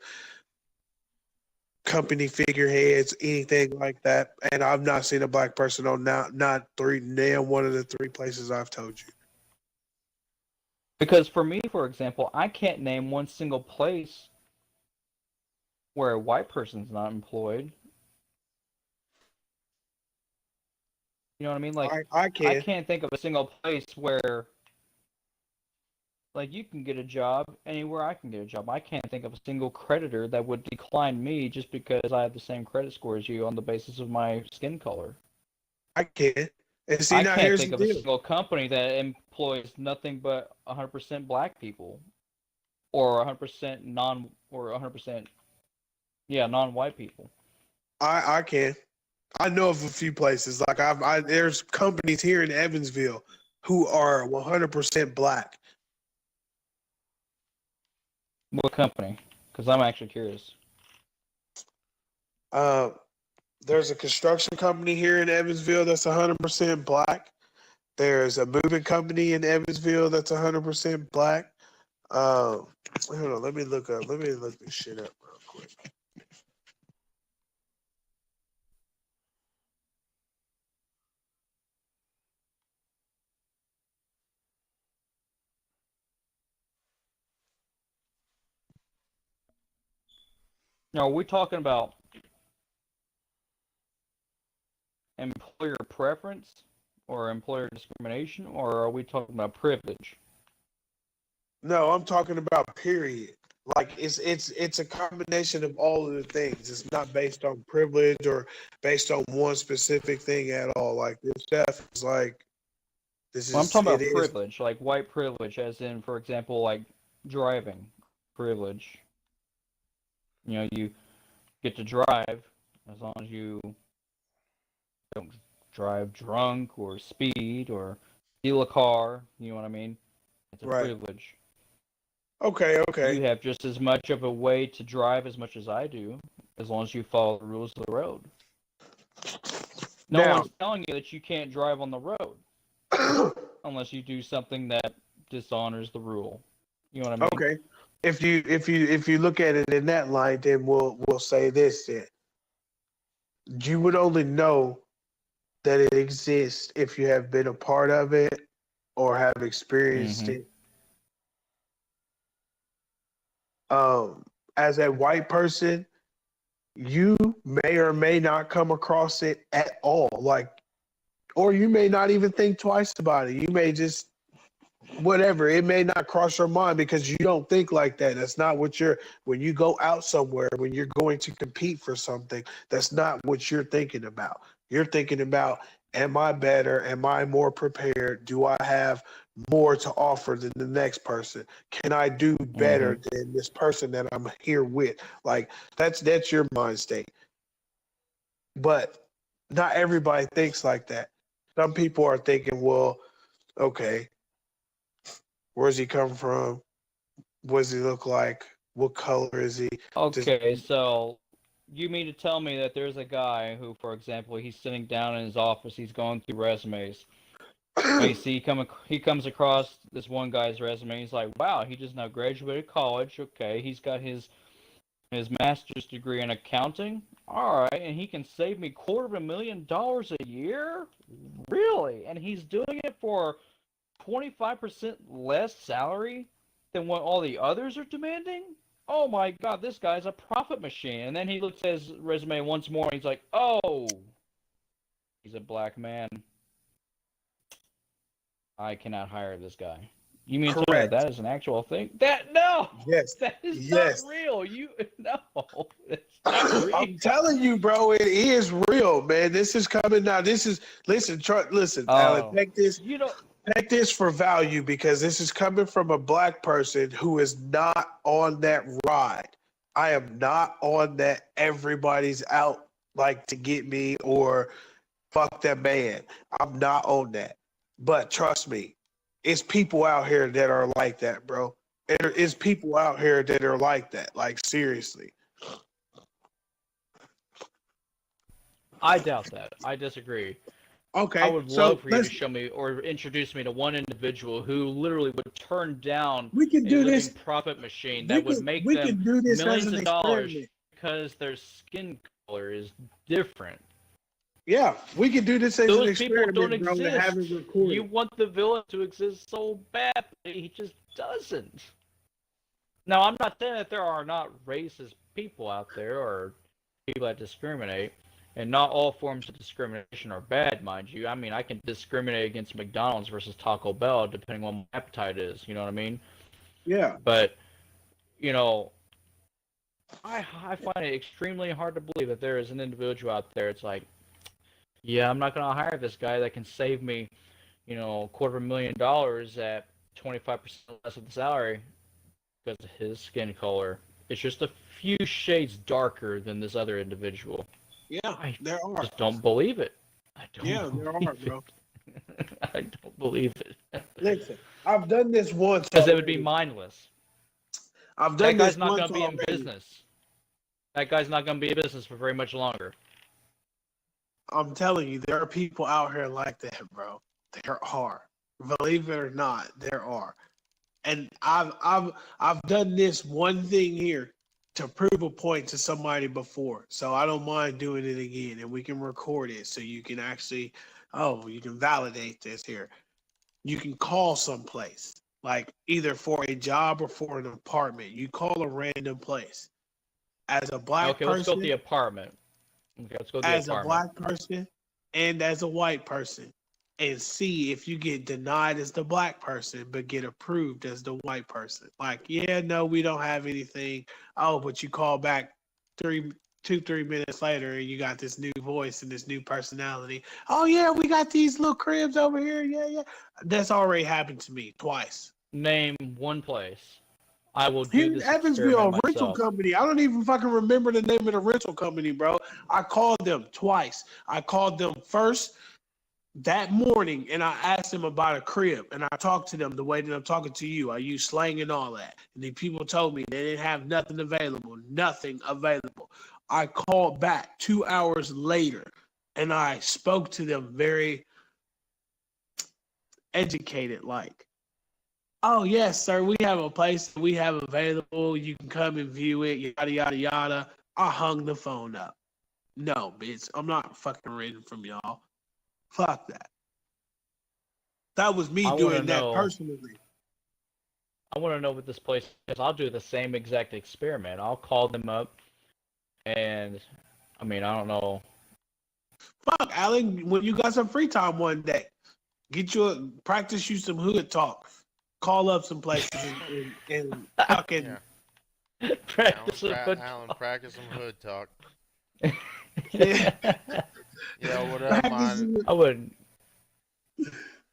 company figureheads, anything like that. And I've not seen a black person on not one of the three places I've told you. Because for me, for example, I can't name one single place where a white person's not employed. You know what I mean? Like, I I can. can't think of a single place where, like, you can get a job anywhere I can get a job. I can't think of a single creditor that would decline me just because I have the same credit score as you on the basis of my skin color. I can. And see, I now can't here's think the of a deal. single company that employs nothing but 100% black people or 100% non or 100% non-white people. I can. I know of a few places. Like there's companies here in Evansville who are 100% black. What company? Because I'm actually curious. Uh, there's a construction company here in Evansville that's 100% black. There's a moving company in Evansville that's 100% black. Hold on, let me look this shit up real quick. Now, are we talking about employer preference or employer discrimination, or are we talking about privilege? No, I'm talking about period. Like it's a combination of all of the things. It's not based on privilege or based on one specific thing at all. Like this stuff is like Well, I'm talking it about is. privilege, like white privilege, as in, for example, like driving privilege. You know, you get to drive as long as you don't drive drunk or speed or steal a car. You know what I mean? It's a Right. privilege. Okay. You have just as much of a way to drive as much as I do, as long as you follow the rules of the road. No Now, one's telling you that you can't drive on the road unless you do something that dishonors the rule. You know what I mean? okay. If you look at it in that light, then we'll say this then. You would only know that it exists if you have been a part of it or have experienced Mm-hmm. it. As a white person, you may or may not come across it at all. Like, or you may not even think twice about it. You may just whatever. It may not cross your mind because you don't think like that. That's not what when you go out somewhere, when you're going to compete for something, that's not what you're thinking about. You're thinking about Am I better? Am I more prepared? Do I have more to offer than the next person? Can I do better Mhm. than this person that I'm here with? Like that's your mind state. But not everybody thinks like that. Some people are thinking, well, okay, where's he come from? What does he look like? What color is he? Just Okay, so you mean to tell me that there's a guy who, for example, he's sitting down in his office, he's going through resumes, and he comes across this one guy's resume. He's like, wow, he just now graduated college. Okay, he's got his master's degree in accounting. All right, and he can save me $250,000 a year. Really? And he's doing it for 25% less salary than what all the others are demanding? Oh my god, this guy's a profit machine. And then he looks at his resume once more and he's like, oh, he's a black man. I cannot hire this guy. You mean to tell me that correct. that is an actual thing? That no, Yes. that is not Yes. real. You no, it's not real. I'm telling you, bro, it is real, man. This is coming now. This is listen, Alan, Oh, you know, take this for value because this is coming from a black person who is not on that ride. I am not on that everybody's out like to get me or fuck that man. I'm not on that. But trust me, it's people out here that are like that, bro. There is people out here that are like that. Like seriously. I doubt that. I disagree. I Okay, would so love for you to show me or introduce me to one individual who literally would turn down we can a do living this. profit machine We that would can make we them can do this as millions an of dollars experiment. because their skin color is different. Yeah, we can do this as an Those people don't experiment, bro, to have exist. it You recorded. want the villain to exist so bad, but he just doesn't. Now, I'm not saying that there are not racist people out there or people that discriminate, and not all forms of discrimination are bad, mind you. I mean, I can discriminate against McDonald's versus Taco Bell depending on what my appetite is. You know what I mean? Yeah. But you know, I find it extremely hard to believe that there is an individual out there. It's like, yeah, I'm not gonna hire this guy that can save me, $250,000 at 25% less of the salary because of his skin color. It's just a few shades darker than this other individual. Yeah, I there are. just don't believe it. I Yeah, don't there are, believe bro. it. I don't believe it. Listen, I've done this once Because it would be already. mindless. I've That done guy's this not going once to be in already. business. That guy's not going to be in business for very much longer. I'm telling you, there are people out here like that, bro. There are. Believe it or not, there are. And I've done this one thing here to prove a point to somebody before. So I don't mind doing it again, and we can record it so you can actually you can validate this here. You can call someplace, like either for a job or for an apartment. You call a random place. As a black Okay, let's go with person, the apartment. Okay, let's go with the as a apartment. black person, and as a white person, and see if you get denied as the black person but get approved as the white person. Like, yeah, no, we don't have anything. Oh, but you call back 3 minutes later and you got this new voice and this new personality. Oh yeah, we got these little cribs over here. Yeah, yeah. That's already happened to me twice. Name one place. I will do Here in this Evansville, experiment a rental myself. company. I don't even fucking remember the name of the rental company, bro. I called them twice. I called them first that morning and I asked them about a crib and I talked to them the way that I'm talking to you. I used slang and all that. And the people told me they didn't have nothing available. Nothing available. I called back 2 hours later and I spoke to them very educated, like, oh yes, sir, we have a place that we have available. You can come and view it, yada yada yada. I hung the phone up. No, bitch, I'm not fucking renting from y'all. Fuck that. That was me I want to doing that know. personally. I want to know what this place is. I'll do the same exact experiment. I'll call them up, and I mean, I don't know. Fuck, Alan, when you got some free time one day, practice you some hood talk. Call up some places and fucking Yeah. Practice a good Alan, practice some hood talk. yeah. Yo, what up, man? I wouldn't.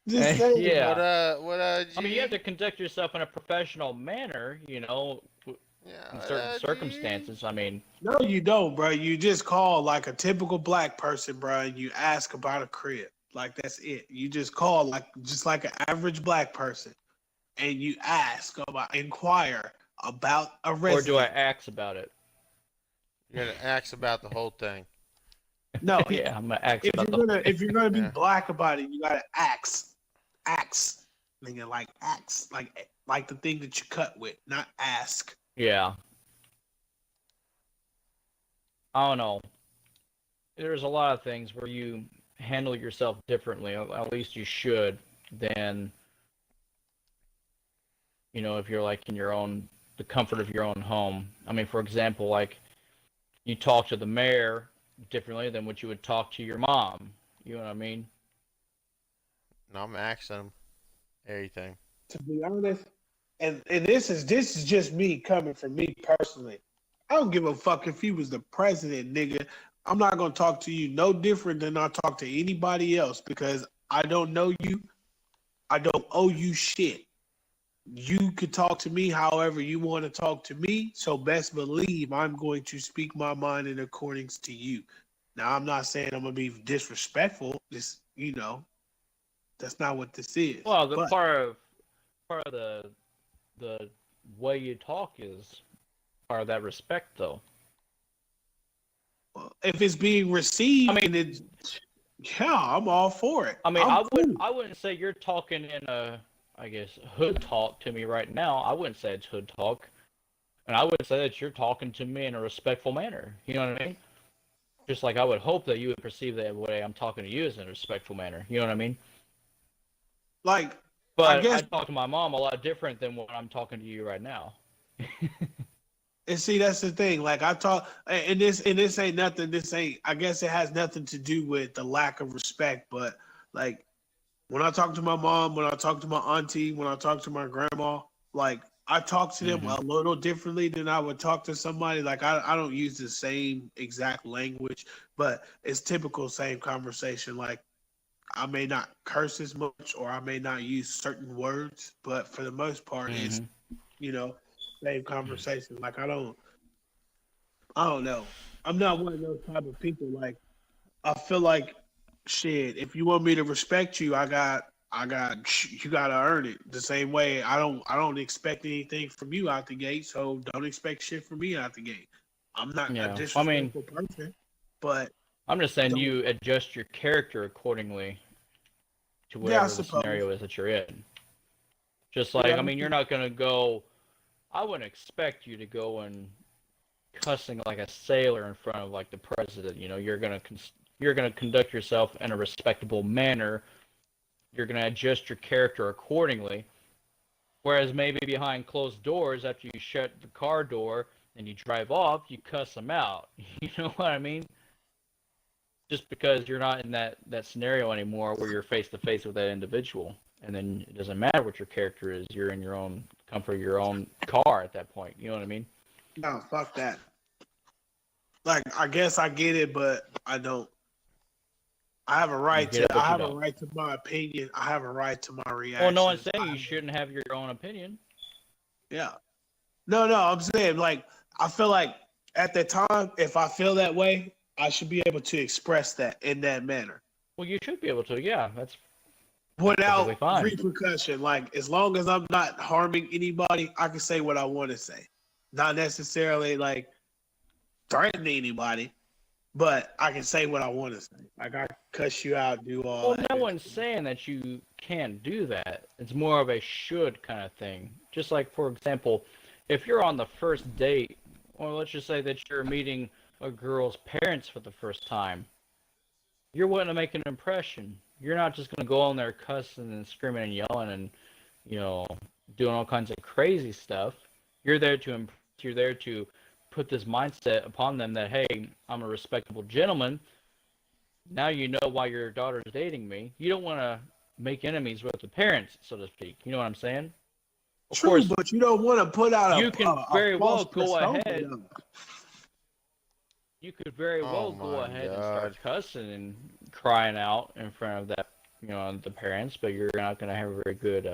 Just saying. Yeah. What up, G? I mean, you have to conduct yourself in a professional manner, Yeah, in what certain up, G? circumstances. I mean, No, you don't, bro. You just call like a typical black person, bro, and you ask about a crib. Like that's it. You just call just like an average black person, and you inquire about a or do I resident. ask about it? You're gonna ask about the whole thing. No, Yeah, I'm gonna ask if about you're the. gonna if you're gonna be Yeah. black about it, you gotta ask, nigga, like the thing that you cut with, not ask. Yeah. I don't know. There's a lot of things where you handle yourself differently. At least you should. Than if you're like in the comfort of your own home. I mean, for example, like you talk to the mayor differently than what you would talk to your mom. You know what I mean? No, I'm asking him everything. To be honest, and this is just me coming from me personally. I don't give a fuck if he was the president, nigga. I'm not gonna talk to you no different than I talk to anybody else because I don't know you. I don't owe you shit. You could talk to me however you want to talk to me. So best believe I'm going to speak my mind in accordance to you. Now I'm not saying I'm gonna be disrespectful. That's not what this is. Well, the But part of the way you talk is part of that respect, though. if it's being received, I mean, and it's yeah, I'm all for it. I mean, I'm cool. I wouldn't say you're talking in I guess, hood talk to me right now. I wouldn't say it's hood talk, and I would say that you're talking to me in a respectful manner. You know what I mean? Just like I would hope that you would perceive that way I'm talking to you is in a respectful manner. You know what I mean? Like, I But guess, I talk to my mom a lot different than what I'm talking to you right now. and see, that's the thing. Like, I talk, and this ain't nothing. This ain't. I guess it has nothing to do with the lack of respect. But like, when I talk to my mom, when I talk to my auntie, when I talk to my grandma, like, I talk to them Mhm. a little differently than I would talk to somebody. Like, I don't use the same exact language, but it's typical same conversation. Like, I may not curse as much or I may not use certain words, but for the most part, it's, Mhm. you know, same conversation. Like, I don't know. I'm not one of those type of people. Like, I feel like shit. If you want me to respect you, you gotta earn it. The same way I don't expect anything from you out the gate, so don't expect shit from me out the gate. I'm not a Yeah. I mean, disrespectful person, but I'm just saying don't. you adjust your character accordingly to Yeah, I whatever the suppose. scenario is that you're in. Just Yeah, like, I mean, you're not gonna go. I wouldn't expect you to go and cussing like a sailor in front of like the president. You're gonna conduct yourself in a respectable manner. You're gonna adjust your character accordingly. Whereas maybe behind closed doors, after you shut the car door and you drive off, you cuss them out. You know what I mean? Just because you're not in that scenario anymore where you're face to face with that individual, and then it doesn't matter what your character is. You're in your own comfort of your own car at that point. You know what I mean? no, fuck that. Like, I guess I get it, but I don't. I have a You right get it, to. I but you have a don't. right to my opinion. I have a right to my Well, no one's reactions. saying you shouldn't have your own opinion. Yeah. No. I'm saying, like, I feel like at the time, if I feel that way, I should be able to express that in that manner Well, you should be able to. Yeah, that's perfectly without fine. repercussion. Like, as long as I'm not harming anybody, I can say what I want to say. Not necessarily like threatening anybody, but I can say what I want to say. Like, I cuss you out, do all Well, that. no one's saying that you can't do that. It's more of a should kind of thing. Just like, for example, if you're on the first date, or let's just say that you're meeting a girl's parents for the first time, you're wanting to make an impression. You're not just going to go on there cussing and screaming and yelling and, you know, doing all kinds of crazy stuff. You're there to impress. You're there to put this mindset upon them that, hey, I'm a respectable gentleman. Now you know why your daughter's dating me. You don't want to make enemies with the parents, so to speak. You know what I'm saying? Of True, course, but you don't want to put out you a, a, can a very false well go persona. ahead. Though. You could very Oh well go my ahead and God. start cussing and crying out in front of that, the parents, but you're not going to have a very good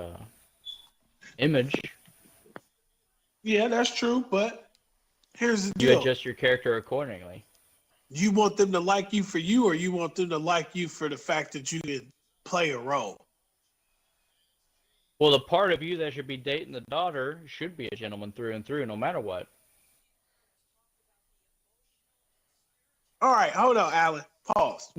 image. Yeah, that's true, but here's the You deal. adjust your character accordingly. You want them to like you for you, or you want them to like you for the fact that you can play a role? Well, the part of you that should be dating the daughter should be a gentleman through and through, no matter what. All right, hold on, Alan. Pause.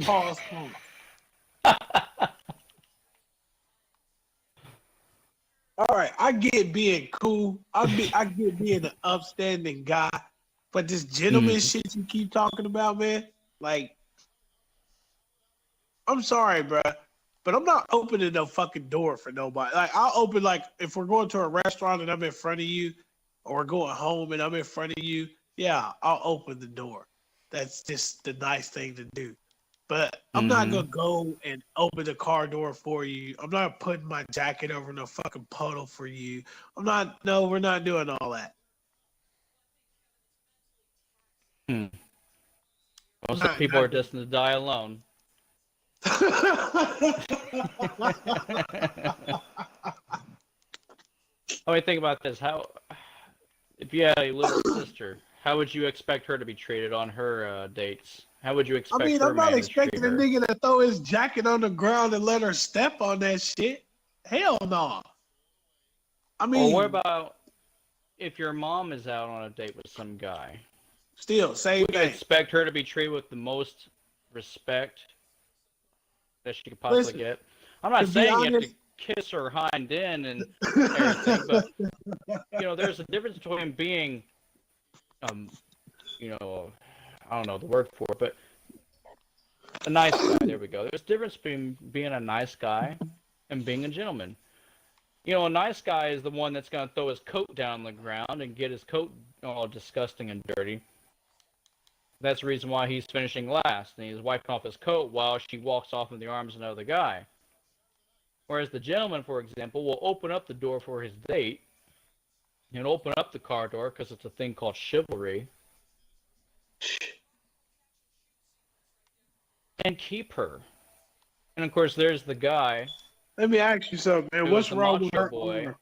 All right, I get being cool. I get being an upstanding guy, but this gentleman shit you keep talking about, man. Like, I'm sorry, bro, but I'm not opening no fucking door for nobody. Like, I'll open, like, if we're going to a restaurant and I'm in front of you, or we're going home and I'm in front of you, yeah, I'll open the door. That's just the nice thing to do. But I'm not going to go and open the car door for you. I'm not putting my jacket over no fucking puddle for you. No, we're not doing all that. Well, some people are destined to die alone. I mean, think about this. If you had a little sister, how would you expect her to be treated on her dates? How would you expect her I'm not man expecting to a treat her? nigga to throw his jacket on the ground and let her step on that shit. Hell no. I mean, Or what about if your mom is out on a date with some guy? Still, same Would you thing. expect her to be treated with the most respect that she could possibly Listen, get? I'm not to be saying you have honest- to kiss her hind end and everything, but there's a difference between being, I don't know the word for it, but a nice guy. There we go. There's a difference between being a nice guy and being a gentleman. A nice guy is the one that's going to throw his coat down on the ground and get his coat all disgusting and dirty. That's the reason why he's finishing last, and he's wiping off his coat while she walks off in the arms of another guy. Whereas the gentleman, for example, will open up the door for his date, and open up the car door because it's a thing called chivalry, and keep her. And of course, there's the guy. Let me ask you something, man. What's wrong with her arms?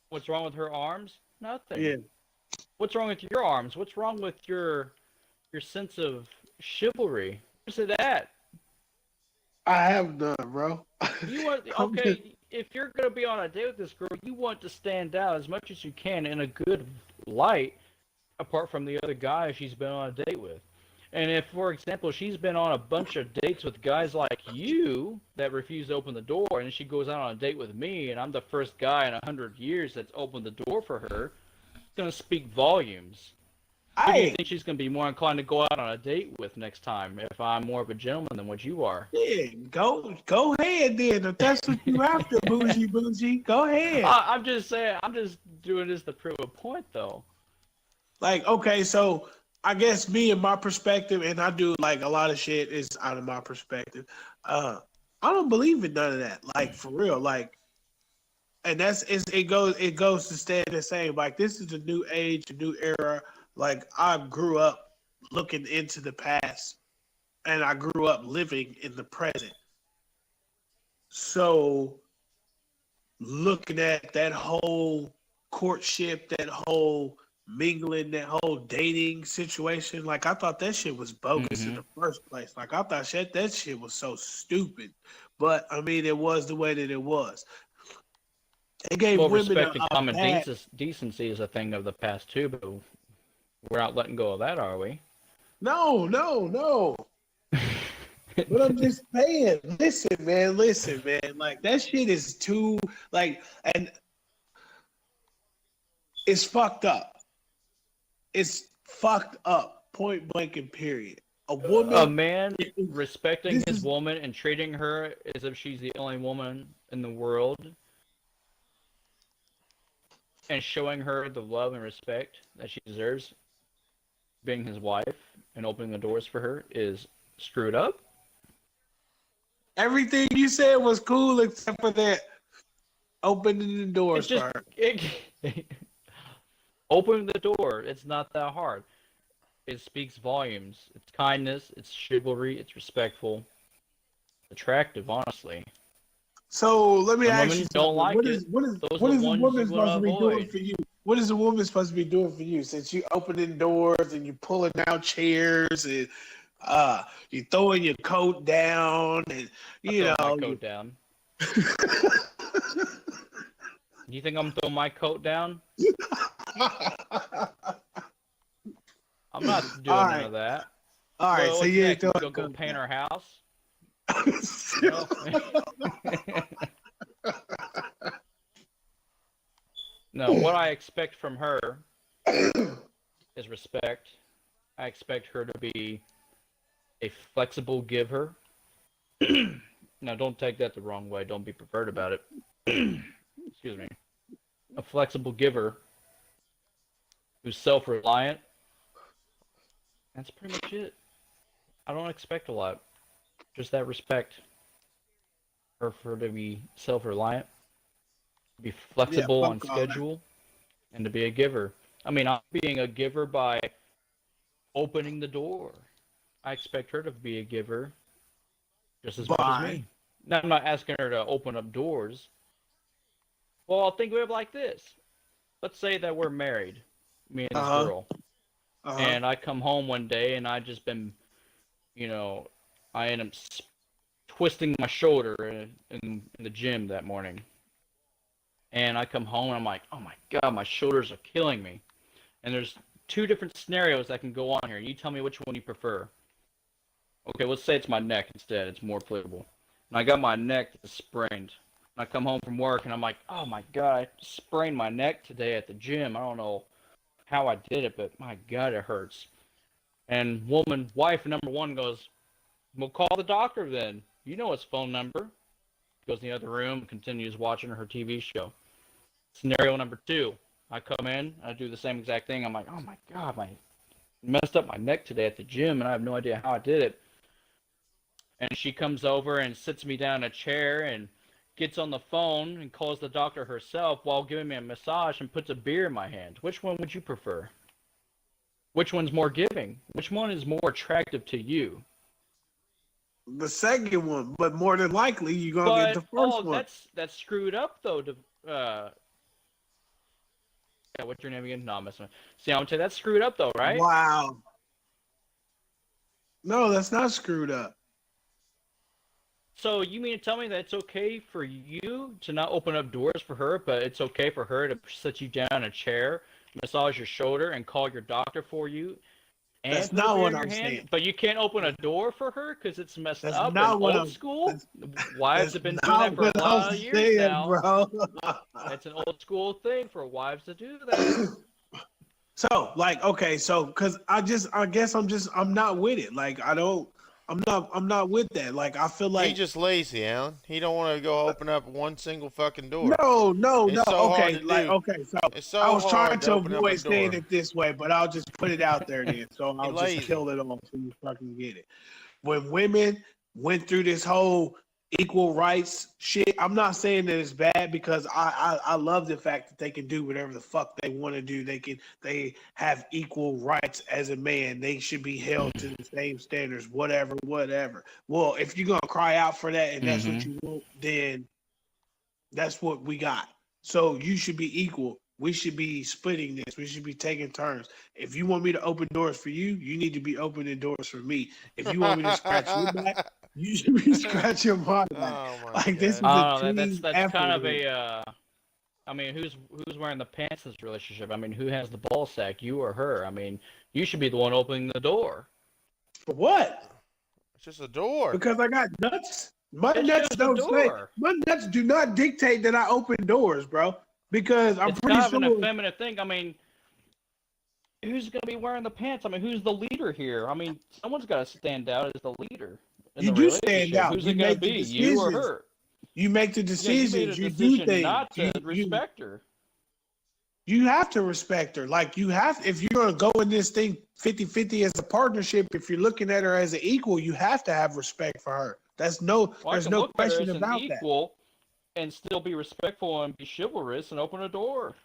What's wrong with her arms? Nothing. Yeah. What's wrong with your arms? What's wrong with your sense of chivalry? Where's it at? I have none, bro. If you're gonna be on a date with this girl, you want to stand out as much as you can in a good light, apart from the other guys she's been on a date with. And if, for example, she's been on a bunch of dates with guys like you that refuse to open the door, and she goes out on a date with me, and I'm the first guy in 100 years that's opened the door for her, it's gonna speak volumes. Who do you think she's going to be more inclined to go out on a date with next time if I'm more of a gentleman than what you are? Yeah, go ahead then. If that's what you after, bougie, go ahead. I'm just saying, I'm just doing this to prove a point, though. Like, okay, so I guess me and my perspective, and I do like a lot of shit is out of my perspective. I don't believe in none of that. Like, for real, like, and it goes to stay the same. Like, this is a new age, a new era. Like, I grew up looking into the past, and I grew up living in the present. So, looking at that whole courtship, that whole mingling, that whole dating situation, like, I thought that shit was bogus in the first place. Like, I thought that shit was so stupid. But, I mean, it was the way that it was. It gave women respect and common decency is a thing of the past, too, but we're not letting go of that, are we? No. But I'm just saying, listen, man. Like, that shit is too, like, and it's fucked up. It's fucked up, point blank and period. A man respecting his woman and treating her as if she's the only woman in the world and showing her the love and respect that she deserves, being his wife and opening the doors for her, is screwed up. Everything you said was cool except for that opening the doors for her. Opening the door, it's not that hard. it speaks volumes. It's kindness, it's chivalry, it's respectful, attractive, honestly. So let me Some ask you women don't something. like What it. is what is Those what are the is a ones woman you want supposed to to be doing avoid. for you? What is a woman supposed to be doing for you? Since you opening doors and you pulling out chairs and you throwing your coat down and I you throw my know coat down. You think I'm throwing my coat down? I'm not all doing none right, of that. all right. Well, So what's you ain't next? We throwing gonna go coat paint down. our house? No. No, what I expect from her is respect. I expect her to be a flexible giver. Now, don't take that the wrong way. Don't be pervert about it. Excuse me. A flexible giver who's self-reliant. That's pretty much it. I don't expect a lot. Just that respect. For her to be self-reliant, be Yeah, flexible fuck on all that. schedule, and to be a giver. I mean, I'm being a giver by opening the door. I expect her to be a giver just as much as Bye. me. Now, I'm not asking her to open up doors. Well, I'll think of it like this. Let's say that we're married, me and Uh this huh. girl, Uh huh. and I come home one day and I just been, I end up twisting my shoulder in the gym that morning. And I come home and I'm like, oh my God, my shoulders are killing me. And there's two different scenarios that can go on here. You tell me which one you prefer. Okay, let's say it's my neck instead. It's more applicable. And I got my neck sprained. And I come home from work and I'm like, oh my God, I sprained my neck today at the gym. I don't know how I did it, but my God, it hurts. And wife number one goes, well, call the doctor then. You know his phone number. Goes in the other room, continues watching her TV show. Scenario number two, I come in, I do the same exact thing. I'm like, oh my God, I messed up my neck today at the gym, and I have no idea how I did it. And she comes over and sits me down in a chair and gets on the phone and calls the doctor herself while giving me a massage and puts a beer in my hand. Which one would you prefer? Which one's more giving? Which one is more attractive to you? The second one, but more than likely you're gonna get But the first one. that's screwed up though. Yeah, what's your name again? No, I'm messing. See, I'm gonna tell you that's screwed up though, right? Wow. No, that's not screwed up. So you mean to tell me that it's okay for you to not open up doors for her, but it's okay for her to sit you down in a chair, massage your shoulder, and call your doctor for you, and That's put a not beer what in your I'm hand? saying. But you can't open a door for her because it's messed That's up and not what old I'm. school? That's, Wives that's have been doing that not for a what I'm lot of years saying, now. bro. It's an old school thing for wives to do that. So, like, okay, so because I guess I'm not with it. Like, I'm not with that. Like, I feel He like, just lazy, Alan. He don't want to go open up one single fucking door. no, no, no. It's so hard Okay, to like, do. okay, so It's I so was trying hard to to open up a avoid saying door. it this way, but I'll just put it out there then. So He I'll just lazy. kill it off so you fucking get it. When women went through this whole equal rights shit, I'm not saying that it's bad because I love the fact that they can do whatever the fuck they want to do. They have equal rights as a man. They should be held to the same standards, whatever. Well, if you're gonna cry out for that and that's what Mm-hmm. you want, then that's what we got. So you should be equal. We should be splitting this. We should be taking turns. If you want me to open doors for you, you need to be opening doors for me. If you want me to scratch your back, you should be scratching my back. Oh my Like this god. is a I don't know. team That's kind effort of here. a. I mean, who's wearing the pants in this relationship? I mean, who has the ball sack, you or her? I mean, you should be the one opening the door. For what? It's just a door. Because I got nuts. My It's nuts just a don't say. door. My nuts do not dictate that I open doors, bro. Because I'm It's pretty kind of an sure. effeminate thing. I mean, who's gonna be wearing the pants? I mean, who's the leader here? I mean, someone's got to stand out as the leader in You the do stand relationship. out. Who's You it gonna make the be? You or decisions. her? You make the Yeah, you made a decisions. You do decision things. not to respect her. You have to respect her. Like you have, if you're gonna go in this thing 50-50 as a partnership, if you're looking at her as an equal, you have to have respect for her. Well, I There's can no look at her question as an about that. equal and still be respectful and be chivalrous and open a door.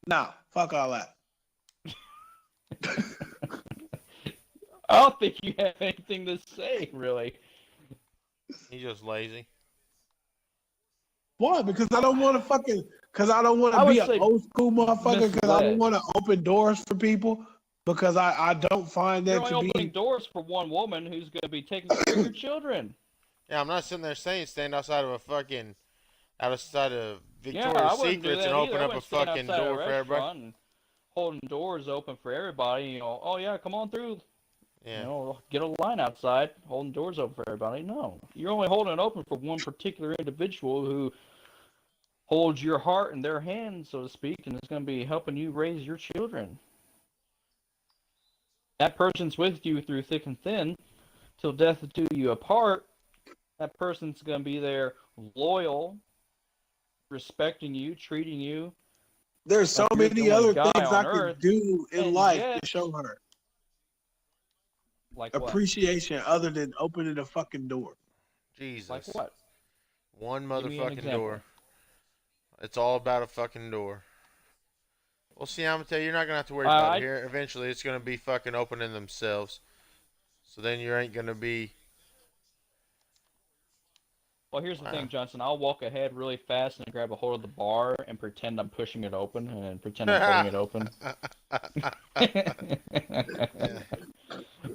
Nah, fuck all that. I don't think you have anything to say, really. He's just lazy. Why? Because I don't want to fucking. Because I don't want I to would be an say old school motherfucker. Because I don't misled. want to open doors for people. Because I don't find You're that only to be. opening doors for one woman who's going to be taking care of your children. Yeah, I'm not sitting there saying stand outside of Yeah, I Victoria's wouldn't do Secrets and that either. open I up a wouldn't stand fucking outside a door for everybody. restaurant and holding doors open for everybody. You know, oh yeah, come on through. Yeah. You know, get a line outside, holding doors open for everybody. No, you're only holding it open for one particular individual who holds your heart in their hands, so to speak, and is going to be helping you raise your children. That person's with you through thick and thin, till death do you apart. That person's going to be there, loyal, respecting you, treating you There's so like you're the many only other guy things on I could earth, do in and life to yet, show her like what? appreciation other than opening a fucking door. Like Jesus. what? One Give me an motherfucking example. door. It's all about a fucking door. Well, see, I'm gonna tell you, you're not gonna have to worry about it here. Eventually, it's gonna be fucking opening themselves. So then you ain't gonna be. Well, here's the thing, Johnson. I'll walk ahead really fast and grab a hold of the bar and pretend I'm pushing it open and pretend I'm holding it open.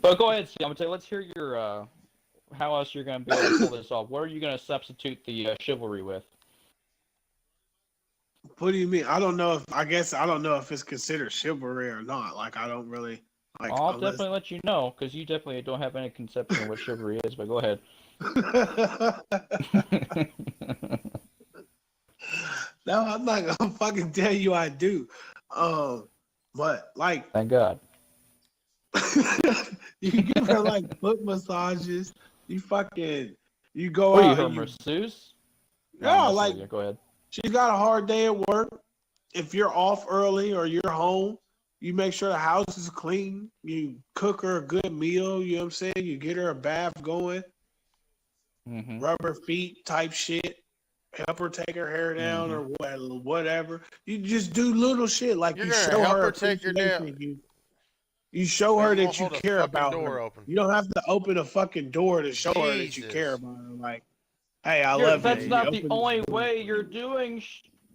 But go ahead, Steve. I'm gonna tell you. Let's hear your how else you're gonna be able to pull this off. What are you gonna substitute the chivalry with? What do you mean? I don't know if I don't know if it's considered chivalry or not. Like I don't really like. I'll definitely let you know because you definitely don't have any conception of what chivalry is. But go ahead. No, I'm not gonna fucking tell you I do. But like, Thank God. you give her like foot massages. You go What are you, out her and masseuse? yeah, No, like yeah, go ahead. she's got a hard day at work. If you're off early or you're home, you make sure the house is clean. You cook her a good meal. You know what I'm saying? You get her a bath going. Mm-hmm. Rub her feet type shit. Help her take her hair down or whatever. You just do little shit like You're you gonna show help her her take her down. appreciation. You show But her you won't that you hold a care fucking about door her. open. You don't have to open a fucking door to show her that you care Jesus. about her. Like, hey, I love That's you. not You the open only the door. way you're doing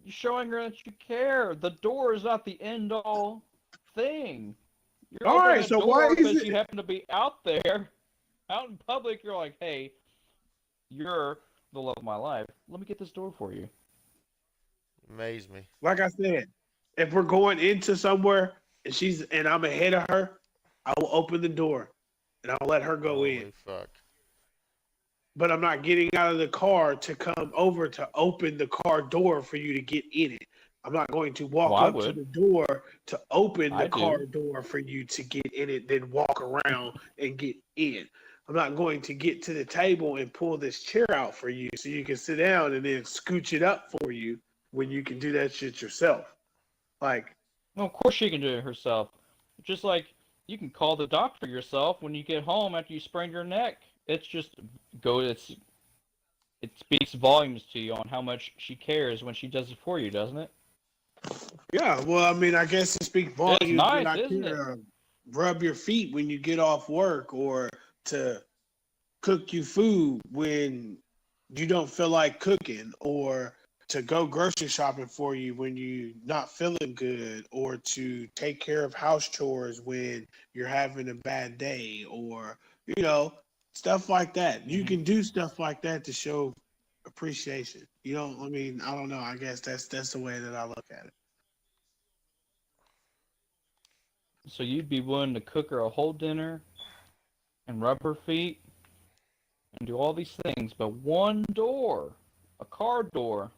showing her that you care. The door is not the end all thing. You're All opening right, a so why door is because it? you happen to be out there, out in public. You're like, hey, you're the love of my life. Let me get this door for you. Amaze me. Like I said, if we're going into somewhere and I'm ahead of her, I will open the door and I'll let her go in. Holy fuck. But I'm not getting out of the car to come over to open the car door for you to get in it. I'm not going to walk up to the door to open the car door for you to get in it, then walk around and get in. I'm not going to get to the table and pull this chair out for you so you can sit down and then scooch it up for you when you can do that shit yourself. Like, well, of course she can do it herself. Just like you can call the doctor yourself when you get home after you sprain your neck. It's just it speaks volumes to you on how much she cares when she does it for you, doesn't it? yeah, well, I mean, I guess it speaks volumes. It's nice, that I isn't care it? rub your feet when you get off work or to cook you food when you don't feel like cooking or to go grocery shopping for you when you're not feeling good or to take care of house chores when you're having a bad day or, you know, stuff like that. You can do stuff like that to show appreciation. You know, I mean, I don't know. I guess that's the way that I look at it. So you'd be willing to cook her a whole dinner and rub her feet and do all these things, but one door, a car door,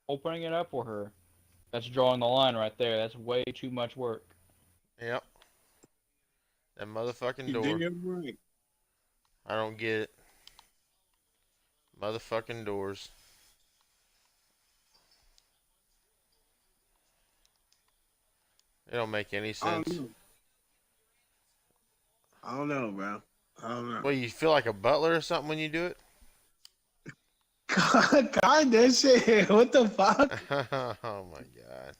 opening it up for her, that's drawing the line right there. That's way too much work. Yep. That motherfucking door. You're right. I don't get it. Motherfucking doors. It don't make any sense. I don't know, bro. I don't know. Well, you feel like a butler or something when you do it? Kinda shit. What the fuck? Oh my god.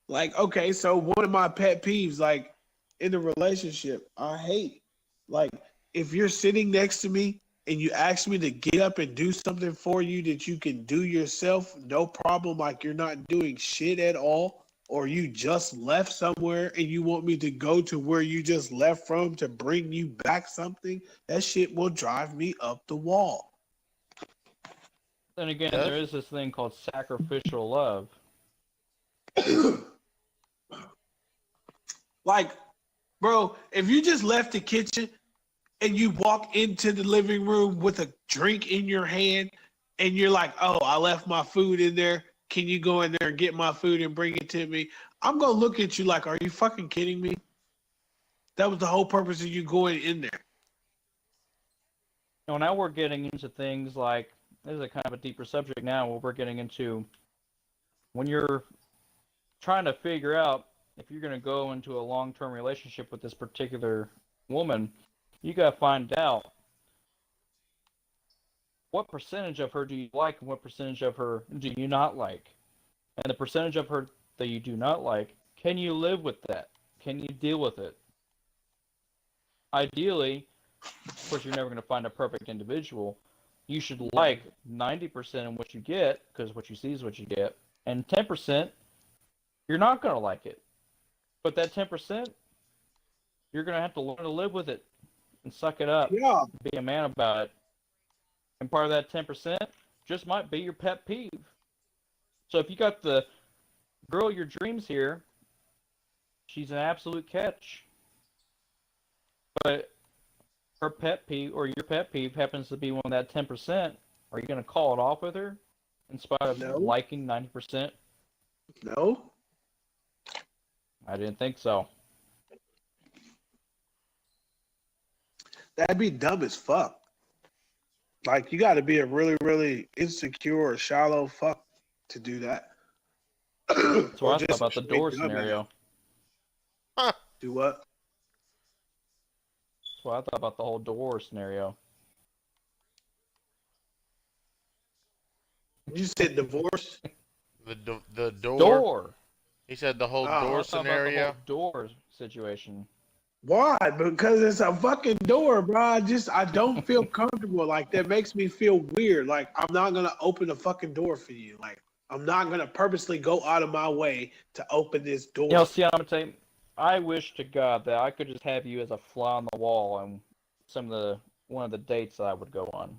Like, okay, so one of my pet peeves, like in a relationship, I hate, like, if you're sitting next to me and you ask me to get up and do something for you that you can do yourself, no problem, like you're not doing shit at all, or you just left somewhere and you want me to go to where you just left from to bring you back something, that shit will drive me up the wall. Then again, Does? there is this thing called sacrificial love. Like, bro, if you just left the kitchen and you walk into the living room with a drink in your hand and you're like, oh, I left my food in there. Can you go in there and get my food and bring it to me? I'm going to look at you like, are you fucking kidding me? That was the whole purpose of you going in there. Now we're getting into things like, this is a kind of a deeper subject now, where we're getting into when you're trying to figure out if you're going to go into a long-term relationship with this particular woman, you got to find out what percentage of her do you like and what percentage of her do you not like. And the percentage of her that you do not like, can you live with that? Can you deal with it? Ideally, of course, you're never going to find a perfect individual. You should like 90% of what you get, because what you see is what you get. And 10%, you're not going to like it. But that 10%, you're going to have to learn to live with it and suck it up. Yeah. Be a man about it. And part of that 10% just might be your pet peeve. So if you got the girl of your dreams here, she's an absolute catch. But her pet peeve or your pet peeve happens to be one of that 10%, are you going to call it off with her in spite of liking 90%? No. I didn't think so. That'd be dumb as fuck. Like, you got to be a really, really insecure or shallow fuck to do that. That's what I thought about the door scenario. Huh. Do what? That's what I thought about the whole door scenario. You said divorce? The door. Door. He said the whole Oh, door I thought about the scenario. whole door situation. Why? Because it's a fucking door, bro. I don't feel comfortable. Like, that makes me feel weird. Like, I'm not gonna open the fucking door for you. Like, I'm not gonna purposely go out of my way to open this door. You know, see, I'm gonna tell you, I wish to God that I could just have you as a fly on the wall and one of the dates that I would go on,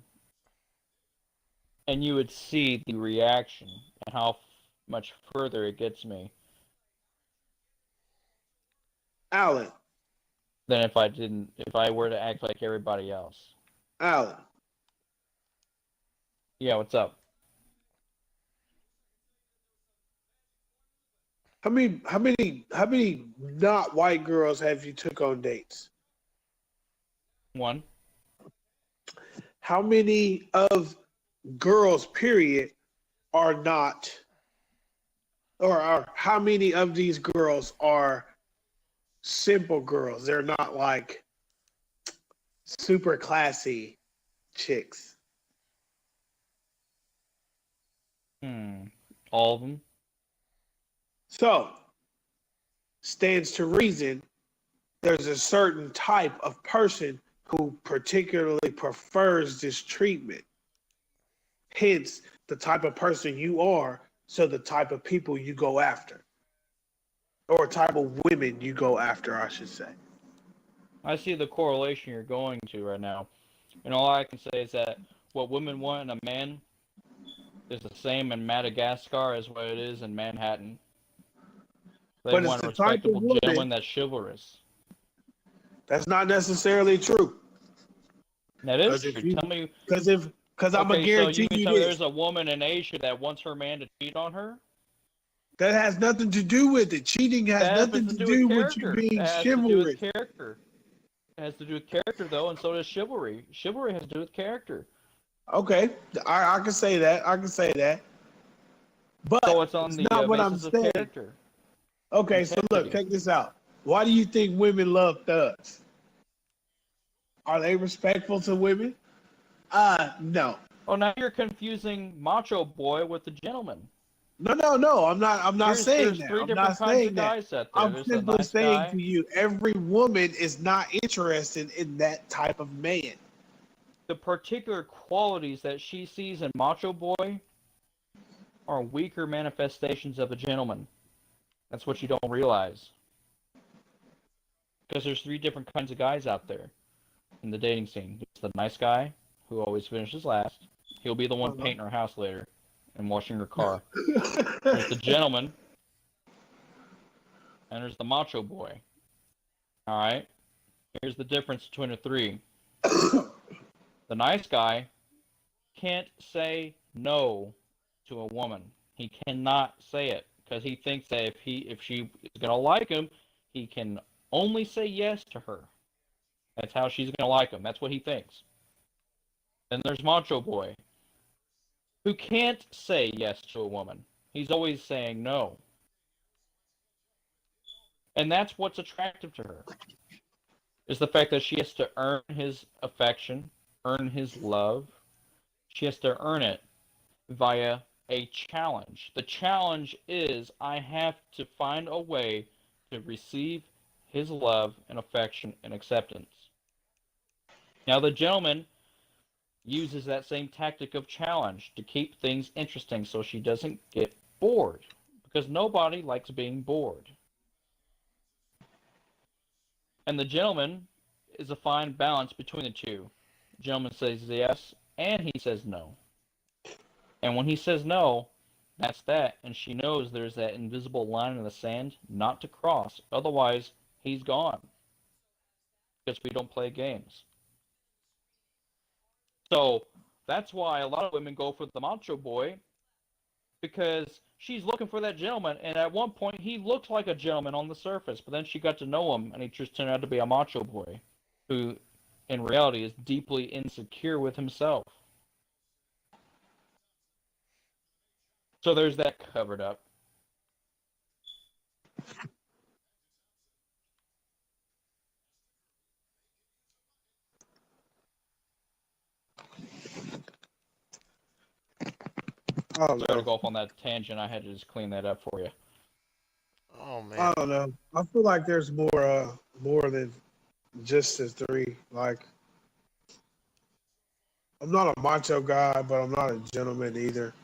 and you would see the reaction and how much further it gets me Alan, than if I were to act like everybody else. Alan, Yeah, what's up? how many not white girls have you took on dates? One. How many of girls, period, are not, or how many of these girls are simple girls? They're not like super classy chicks. All of them. So, stands to reason, there's a certain type of person who particularly prefers this treatment. Hence, the type of person you are, so the type of people you go after. Or type of women you go after, I should say. I see the correlation you're going to right now. And all I can say is that what women want in a man is the same in Madagascar as what it is in Manhattan. They But want a it's the type of respectable woman- gentleman that's chivalrous. That's not necessarily true. That is 'Cause if true. you- Tell me. Because I'm going to Okay, so guarantee you mean you tell me this. there's a woman in Asia that wants her man to cheat on her? That has nothing to do with it. Cheating has That nothing has to do with you character. being That has to do with chivalrous. character. It has to do with character, though, and so does chivalry. Chivalry has to do with character. Okay, I can say that. I can say that. But So it's on it's the not what I'm basis of saying. character. Okay, so look, Integrity. check this out. Why do you think women love thugs? Are they respectful to women? No. Oh, now you're confusing Macho Boy with the gentleman. No. I'm not saying There's that. three I'm different not kinds of saying that. guys out there. I'm There's the simply nice saying guy. to you, every woman is not interested in that type of man. The particular qualities that she sees in Macho Boy are weaker manifestations of a gentleman. That's what you don't realize. Because there's three different kinds of guys out there in the dating scene. There's the nice guy who always finishes last. He'll be the one painting her house later and washing her car. There's the gentleman, and there's the macho boy. All right? Here's the difference between the three. The nice guy can't say no to a woman. He cannot say it because he thinks that if she is gonna like him, he can only say yes to her. That's how she's gonna like him. That's what he thinks. Then there's Macho Boy, who can't say yes to a woman. He's always saying no. And that's what's attractive to her. Is the fact that she has to earn his affection, earn his love. She has to earn it via a challenge. The challenge is I have to find a way to receive his love and affection and acceptance. Now, the gentleman uses that same tactic of challenge to keep things interesting so she doesn't get bored, because nobody likes being bored. And the gentleman is a fine balance between the two. The gentleman says yes, and he says no. And when he says no, that's that, and she knows there's that invisible line in the sand not to cross. Otherwise, he's gone. Because we don't play games. So that's why a lot of women go for the macho boy, because she's looking for that gentleman, and at one point he looked like a gentleman on the surface, but then she got to know him, and he just turned out to be a macho boy, who in reality is deeply insecure with himself. So there's that covered up. I don't Sorry to know. go off on that tangent. I had to just clean that up for you. Oh man. I don't know. I feel like there's more than just the three. Like, I'm not a macho guy, but I'm not a gentleman either.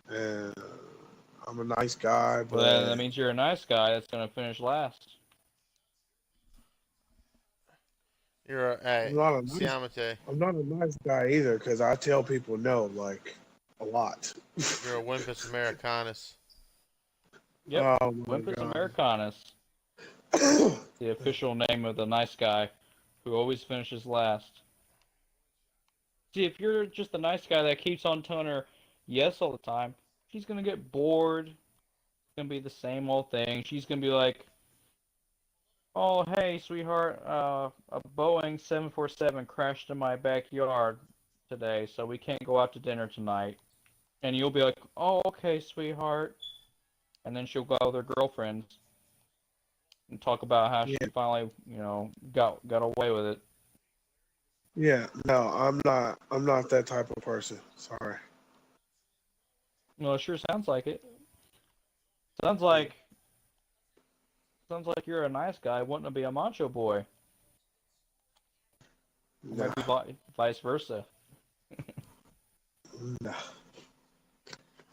And I'm a nice guy, but Well, then that means you're a nice guy that's going to finish last. You're a hey, Siamate. I'm not a nice guy either because I tell people no, like, a lot. You're a Wimpus Americanus. Yep, Oh my Wimpus god. Americanus, the official name of the nice guy who always finishes last. See, if you're just a nice guy that keeps on telling her yes all the time, she's going to get bored. It's going to be the same old thing. She's going to be like, oh, hey, sweetheart, a Boeing 747 crashed in my backyard today, so we can't go out to dinner tonight. And you'll be like, oh, okay, sweetheart. And then she'll go out with her girlfriends and talk about how she finally, got away with it. Yeah, no, I'm not that type of person. Sorry. Well, it sure sounds like it. Sounds like you're a nice guy wanting to be a macho boy. Or maybe vice versa. No.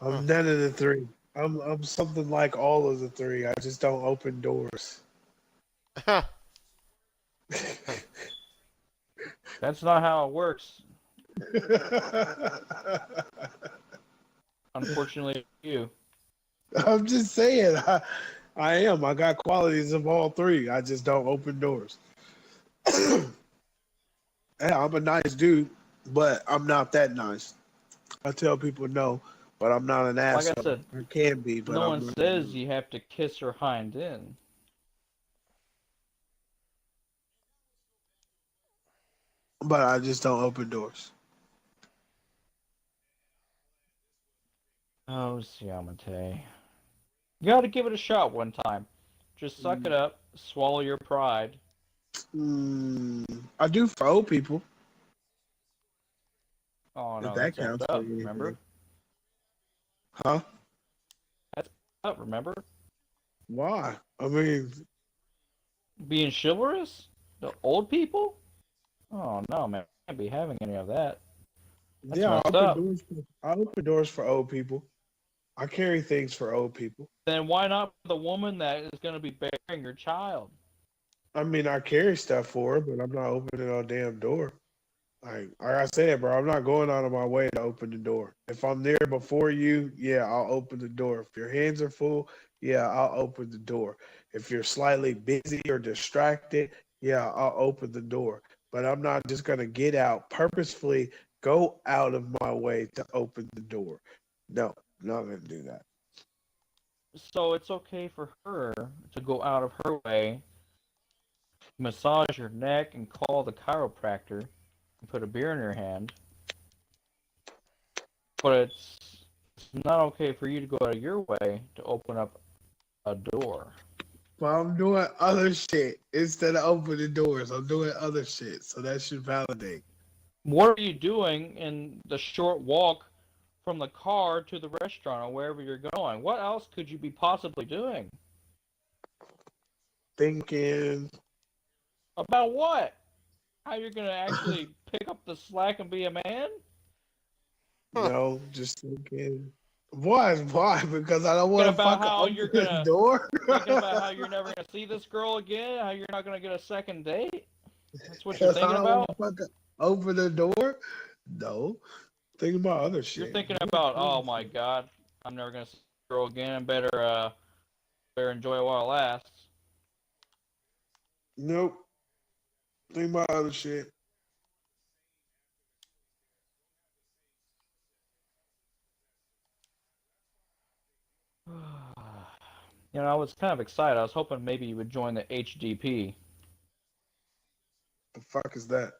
I'm none of the three. I'm something like all of the three. I just don't open doors. That's not how it works. Unfortunately, you. I'm just saying. I am. I got qualities of all three. I just don't open doors. Yeah, I'm a nice dude, but I'm not that nice. I tell people no, but I'm not an asshole. Like I said, I can be, but no I'm one not. says you have to kiss her hind end. But I just don't open doors. Oh, Siamate. You gotta give it a shot one time. Just suck it up, swallow your pride. I do for old people. Oh no, If that that's counts effed for up, anything. remember? Huh? up, remember? Why? I mean, Being chivalrous? The old people? Oh no, man. I can't be having any of that. That's yeah, messed up. I open doors for old people. I carry things for old people. Then why not the woman that is going to be bearing your child? I mean, I carry stuff for her, but I'm not opening no damn door. Like I said, bro, I'm not going out of my way to open the door. If I'm there before you, yeah, I'll open the door. If your hands are full, yeah, I'll open the door. If you're slightly busy or distracted, yeah, I'll open the door. But I'm not just gonna get out purposefully, go out of my way to open the door. No, not gonna do that. So it's okay for her to go out of her way, massage your neck, and call the chiropractor, and put a beer in your hand. But it's not okay for you to go out of your way to open up a door. But I'm doing other shit instead of opening doors. I'm doing other shit, so that should validate. What are you doing in the short walk from the car to the restaurant or wherever you're going? What else could you be possibly doing? Thinking, About what? How you're going to actually pick up the slack and be a man? just thinking. Why? Why? Because I don't Thinking want to about fucking how open you're the gonna door. thinking about how you're never gonna see this girl again, how you're not gonna get a second date? That's what you're Because I thinking don't want about? to fucking open the door. No, thinking about other You're shit. thinking about, oh my god, I'm never gonna see this girl again, better enjoy it while it lasts. Nope. Thinking about other shit. I was kind of excited. I was hoping maybe you would join the HDP. The fuck is that?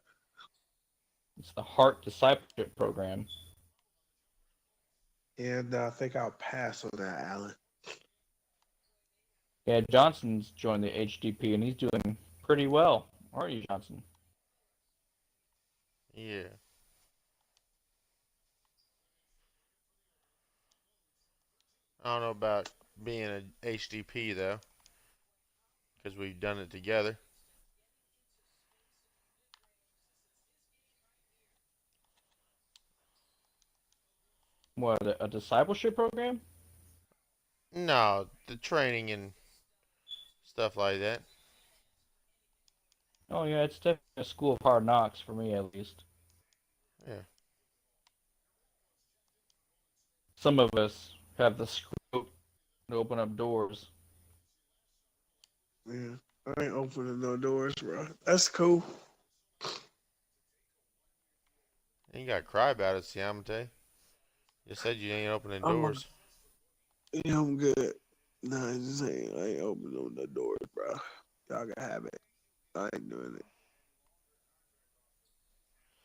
It's the Heart Discipleship Program. And I think I'll pass on that, Alan. Yeah, Johnson's joined the HDP and he's doing pretty well, aren't you, Johnson? Yeah. I don't know about being a HDP though, because we've done it together. What, a discipleship program? No, the training and stuff like that. Oh yeah, it's definitely a school of hard knocks for me at least. Yeah. Some of us have the scope to open up doors. Yeah, I ain't opening no doors, bro. That's cool. And you gotta cry about it, Siamate. You said you ain't opening Oh, doors. yeah, I'm good. Nah, I just I ain't opening no doors, bro. Y'all can have it. I ain't doing it.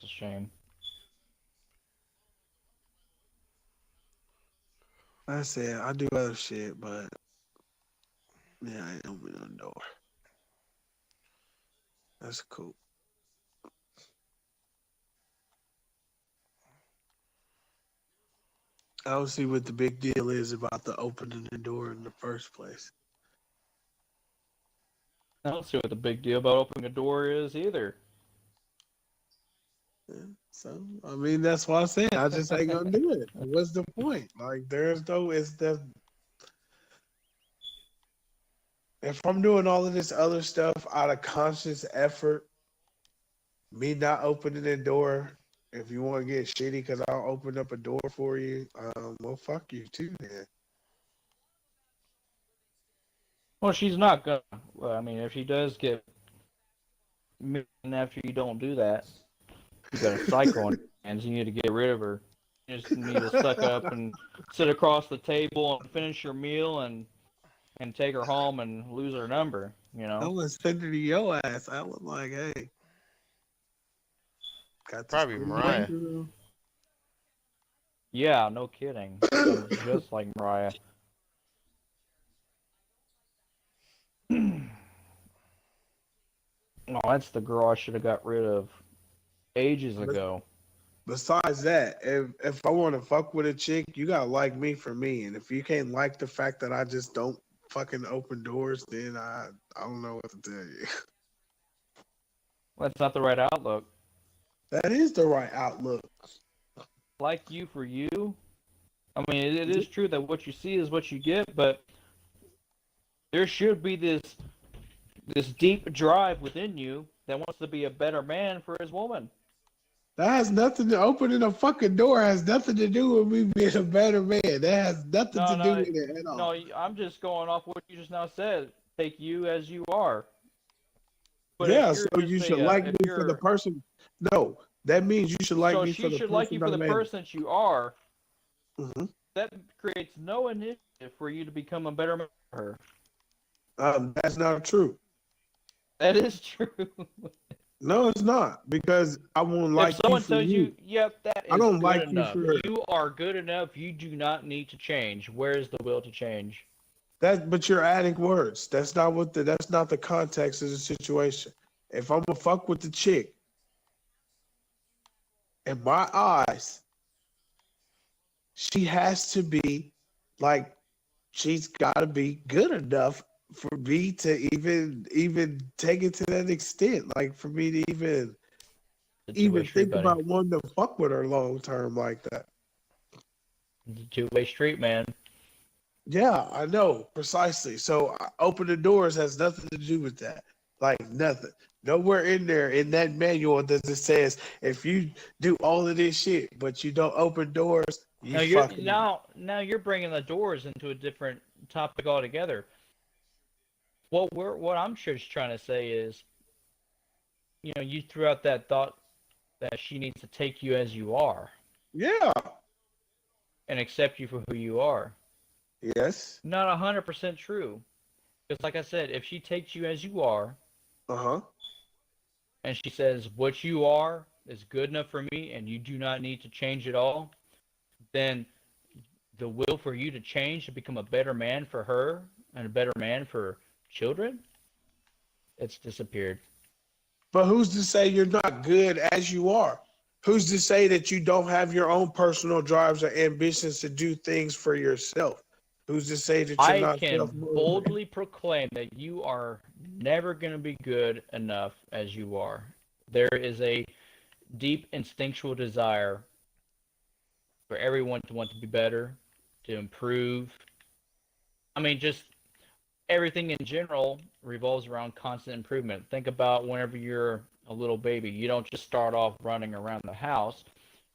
It's a shame. Like I said, I do other shit, but yeah, I ain't opening no door. That's cool. I don't see what the big deal is about the opening the door in the first place. I don't see what the big deal about opening a door is either. Yeah, so I mean, that's why I said I just ain't gonna do it. What's the point? Like, there's no. It's the if I'm doing all of this other stuff out of conscious effort, me not opening the door. If you want to get shitty because I'll open up a door for you, well, fuck you too, then. Well, she's not gonna. Well, I mean, if she does get mean after you don't do that, you got a psycho on your hands. You need to get rid of her. You just need to suck up and sit across the table and finish your meal and take her home and lose her number. You I know. was sending to your ass. I was like, hey, got this Probably pretty What? white Mariah. girl. Yeah, no kidding. Sounds just like Mariah. Oh, that's the girl I should have got rid of ages But ago. besides that, if I want to fuck with a chick, you gotta like me for me. And if you can't like the fact that I just don't fucking open doors, then I don't know what to tell you. Well, that's not the right outlook. That is the right outlook. Like you for you. I mean, it is true that what you see is what you get, but there should be this deep drive within you that wants to be a better man for his woman. That has nothing to opening a fucking door has nothing to do with me being a better man. That has nothing No, to do no, with it at all. no. I'm just going off what you just now said. Take you as you are. But Yeah, if so you're you just should like me for the person. No, that means you should like so me for she the should like you person for the I am. person that you are. Mm-hmm. That creates no initiative for you to become a better man for her. That's not true. That is true. No, it's not because I won't If like you someone for tells you. you, yep, that I is don't good like you enough. for You are good enough. You do not need to change. Where is the will to change? that. But you're adding words. That's not what that's not the context of the situation. If I'm gonna fuck with the chick, in my eyes, she has to be like she's got to be good enough for me to even take it to that extent. Like for me to It's a two-way even street, think buddy. about wanting to fuck with her long term like that. It's a two-way street, man. Yeah, I know precisely. So open the doors has nothing to do with that. Like nothing. Nowhere in there in that manual does it says if you do all of this shit, but you don't open doors, you Now you're fucking now you're bringing the doors into a different topic altogether. What I'm just trying to say is, you threw out that thought that she needs to take you as you are yeah. and accept you for who you are. Yes. Not 100% true. Because like I said, if she takes you as you are Uh-huh. and she says what you are is good enough for me and you do not need to change at all, then the will for you to change to become a better man for her and a better man for children, it's disappeared. But who's to say you're not good as you are? Who's to say that you don't have your own personal drives or ambitions to do things for yourself? Who's to say that you're I not can self-motivated? boldly proclaim that you are never going to be good enough as you are. There is a deep instinctual desire for everyone to want to be better, to improve. I mean, just everything in general revolves around constant improvement. Think about whenever you're a little baby, you don't just start off running around the house.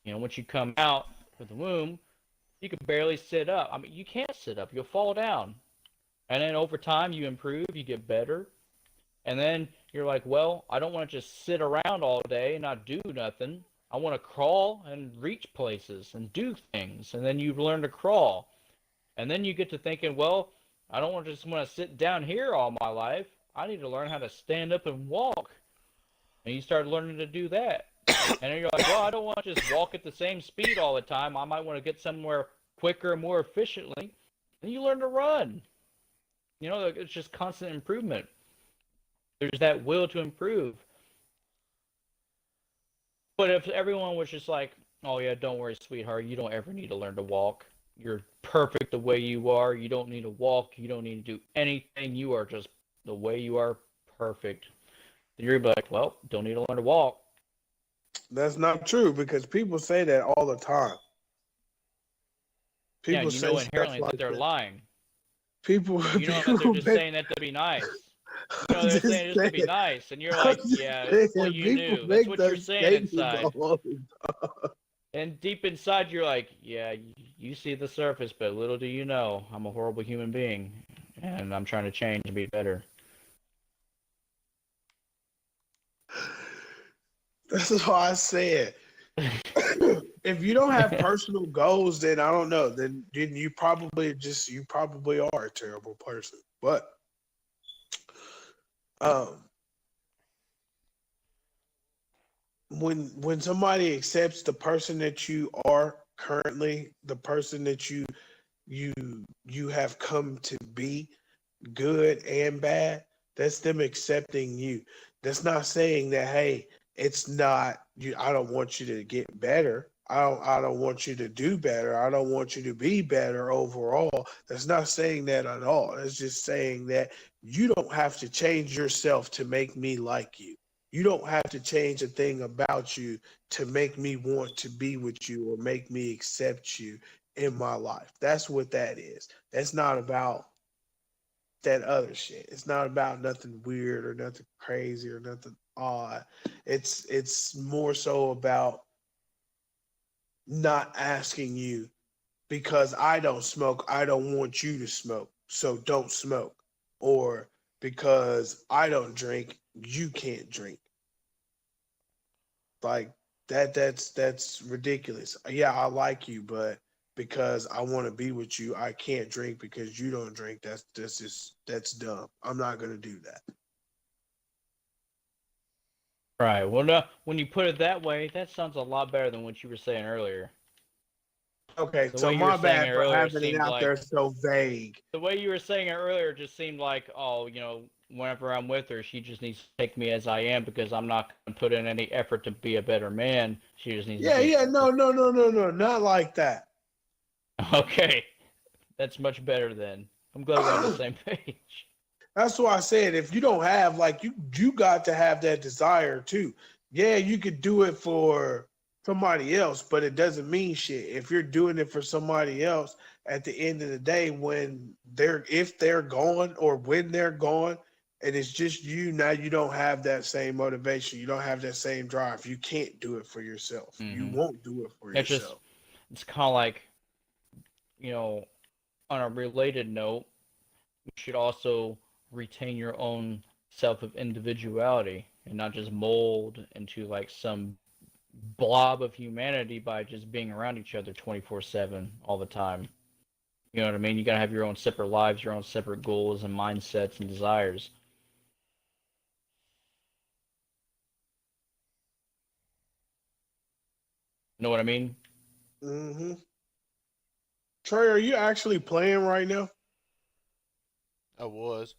Once you come out of the womb, you can barely sit up. I mean, you can't sit up, you'll fall down. And then over time, you improve, you get better. And then you're like, well, I don't want to just sit around all day and not do nothing. I want to crawl and reach places and do things. And then you learn to crawl. And then you get to thinking, well, I don't want to sit down here all my life. I need to learn how to stand up and walk. And you start learning to do that. And then you're like, well, I don't want to just walk at the same speed all the time. I might want to get somewhere quicker and more efficiently. And you learn to run. It's just constant improvement. There's that will to improve. But if everyone was just like, oh yeah, don't worry, sweetheart, you don't ever need to learn to walk. You're perfect the way you are. You don't need to walk. You don't need to do anything. You are just the way you are, perfect. Then you're like, well, don't need to learn to walk. That's not true because people say that all the time. People Yeah, say inherently stuff like that they're that. lying. People, You know that they're just saying that to be nice. They're saying it just to be nice, and you're like, yeah, well, you knew. That's what you're saying inside. And deep inside, you're like, yeah, you see the surface, but little do you know, I'm a horrible human being, and I'm trying to change and be better. That's why I said, if you don't have personal goals, then I don't know. Then you probably are a terrible person. But when somebody accepts the person that you are currently, the person that you have come to be, good and bad, that's them accepting you. That's not saying that, hey, It's not you. I don't want you to get better. I don't want you to do better. I don't want you to be better overall. That's not saying that at all. It's just saying that you don't have to change yourself to make me like you. You don't have to change a thing about you to make me want to be with you or make me accept you in my life. That's what that is. That's not about that other shit. It's not about nothing weird or nothing crazy or nothing odd. It's more so about not asking you because I don't smoke, I don't want you to smoke. So don't smoke. Or because I don't drink, you can't drink. Like that's ridiculous. Yeah, I like you, but because I want to be with you, I can't drink because you don't drink. That's dumb. I'm not gonna do that. Right. Well, no, when you put it that way, that sounds a lot better than what you were saying earlier. Okay, The so way you were my saying it bad for earlier having it seemed out like there so vague. the way you were saying it earlier just seemed like, oh, whenever I'm with her, she just needs to take me as I am because I'm not going to put in any effort to be a better man. She just needs to Yeah, be. yeah, no, no, no, no, no, not like that. Okay, that's much better then. I'm glad we're on the same page. That's why I said if you don't have like you got to have that desire too. Yeah, you could do it for somebody else, but it doesn't mean shit. If you're doing it for somebody else, at the end of the day, when they're if they're gone or when they're gone, and it's just you, now you don't have that same motivation. You don't have that same drive. You can't do it for yourself. You Hmm. won't do it for It's just, yourself. it's kind of like, you know, on a related note, you should also retain your own self of individuality and not just mold into like some blob of humanity by just being around each other 24/7 all the time. You know what I mean? You gotta have your own separate lives, your own separate goals and mindsets and desires. Know what I mean? Hmm. Trey, are you actually playing right now? I was.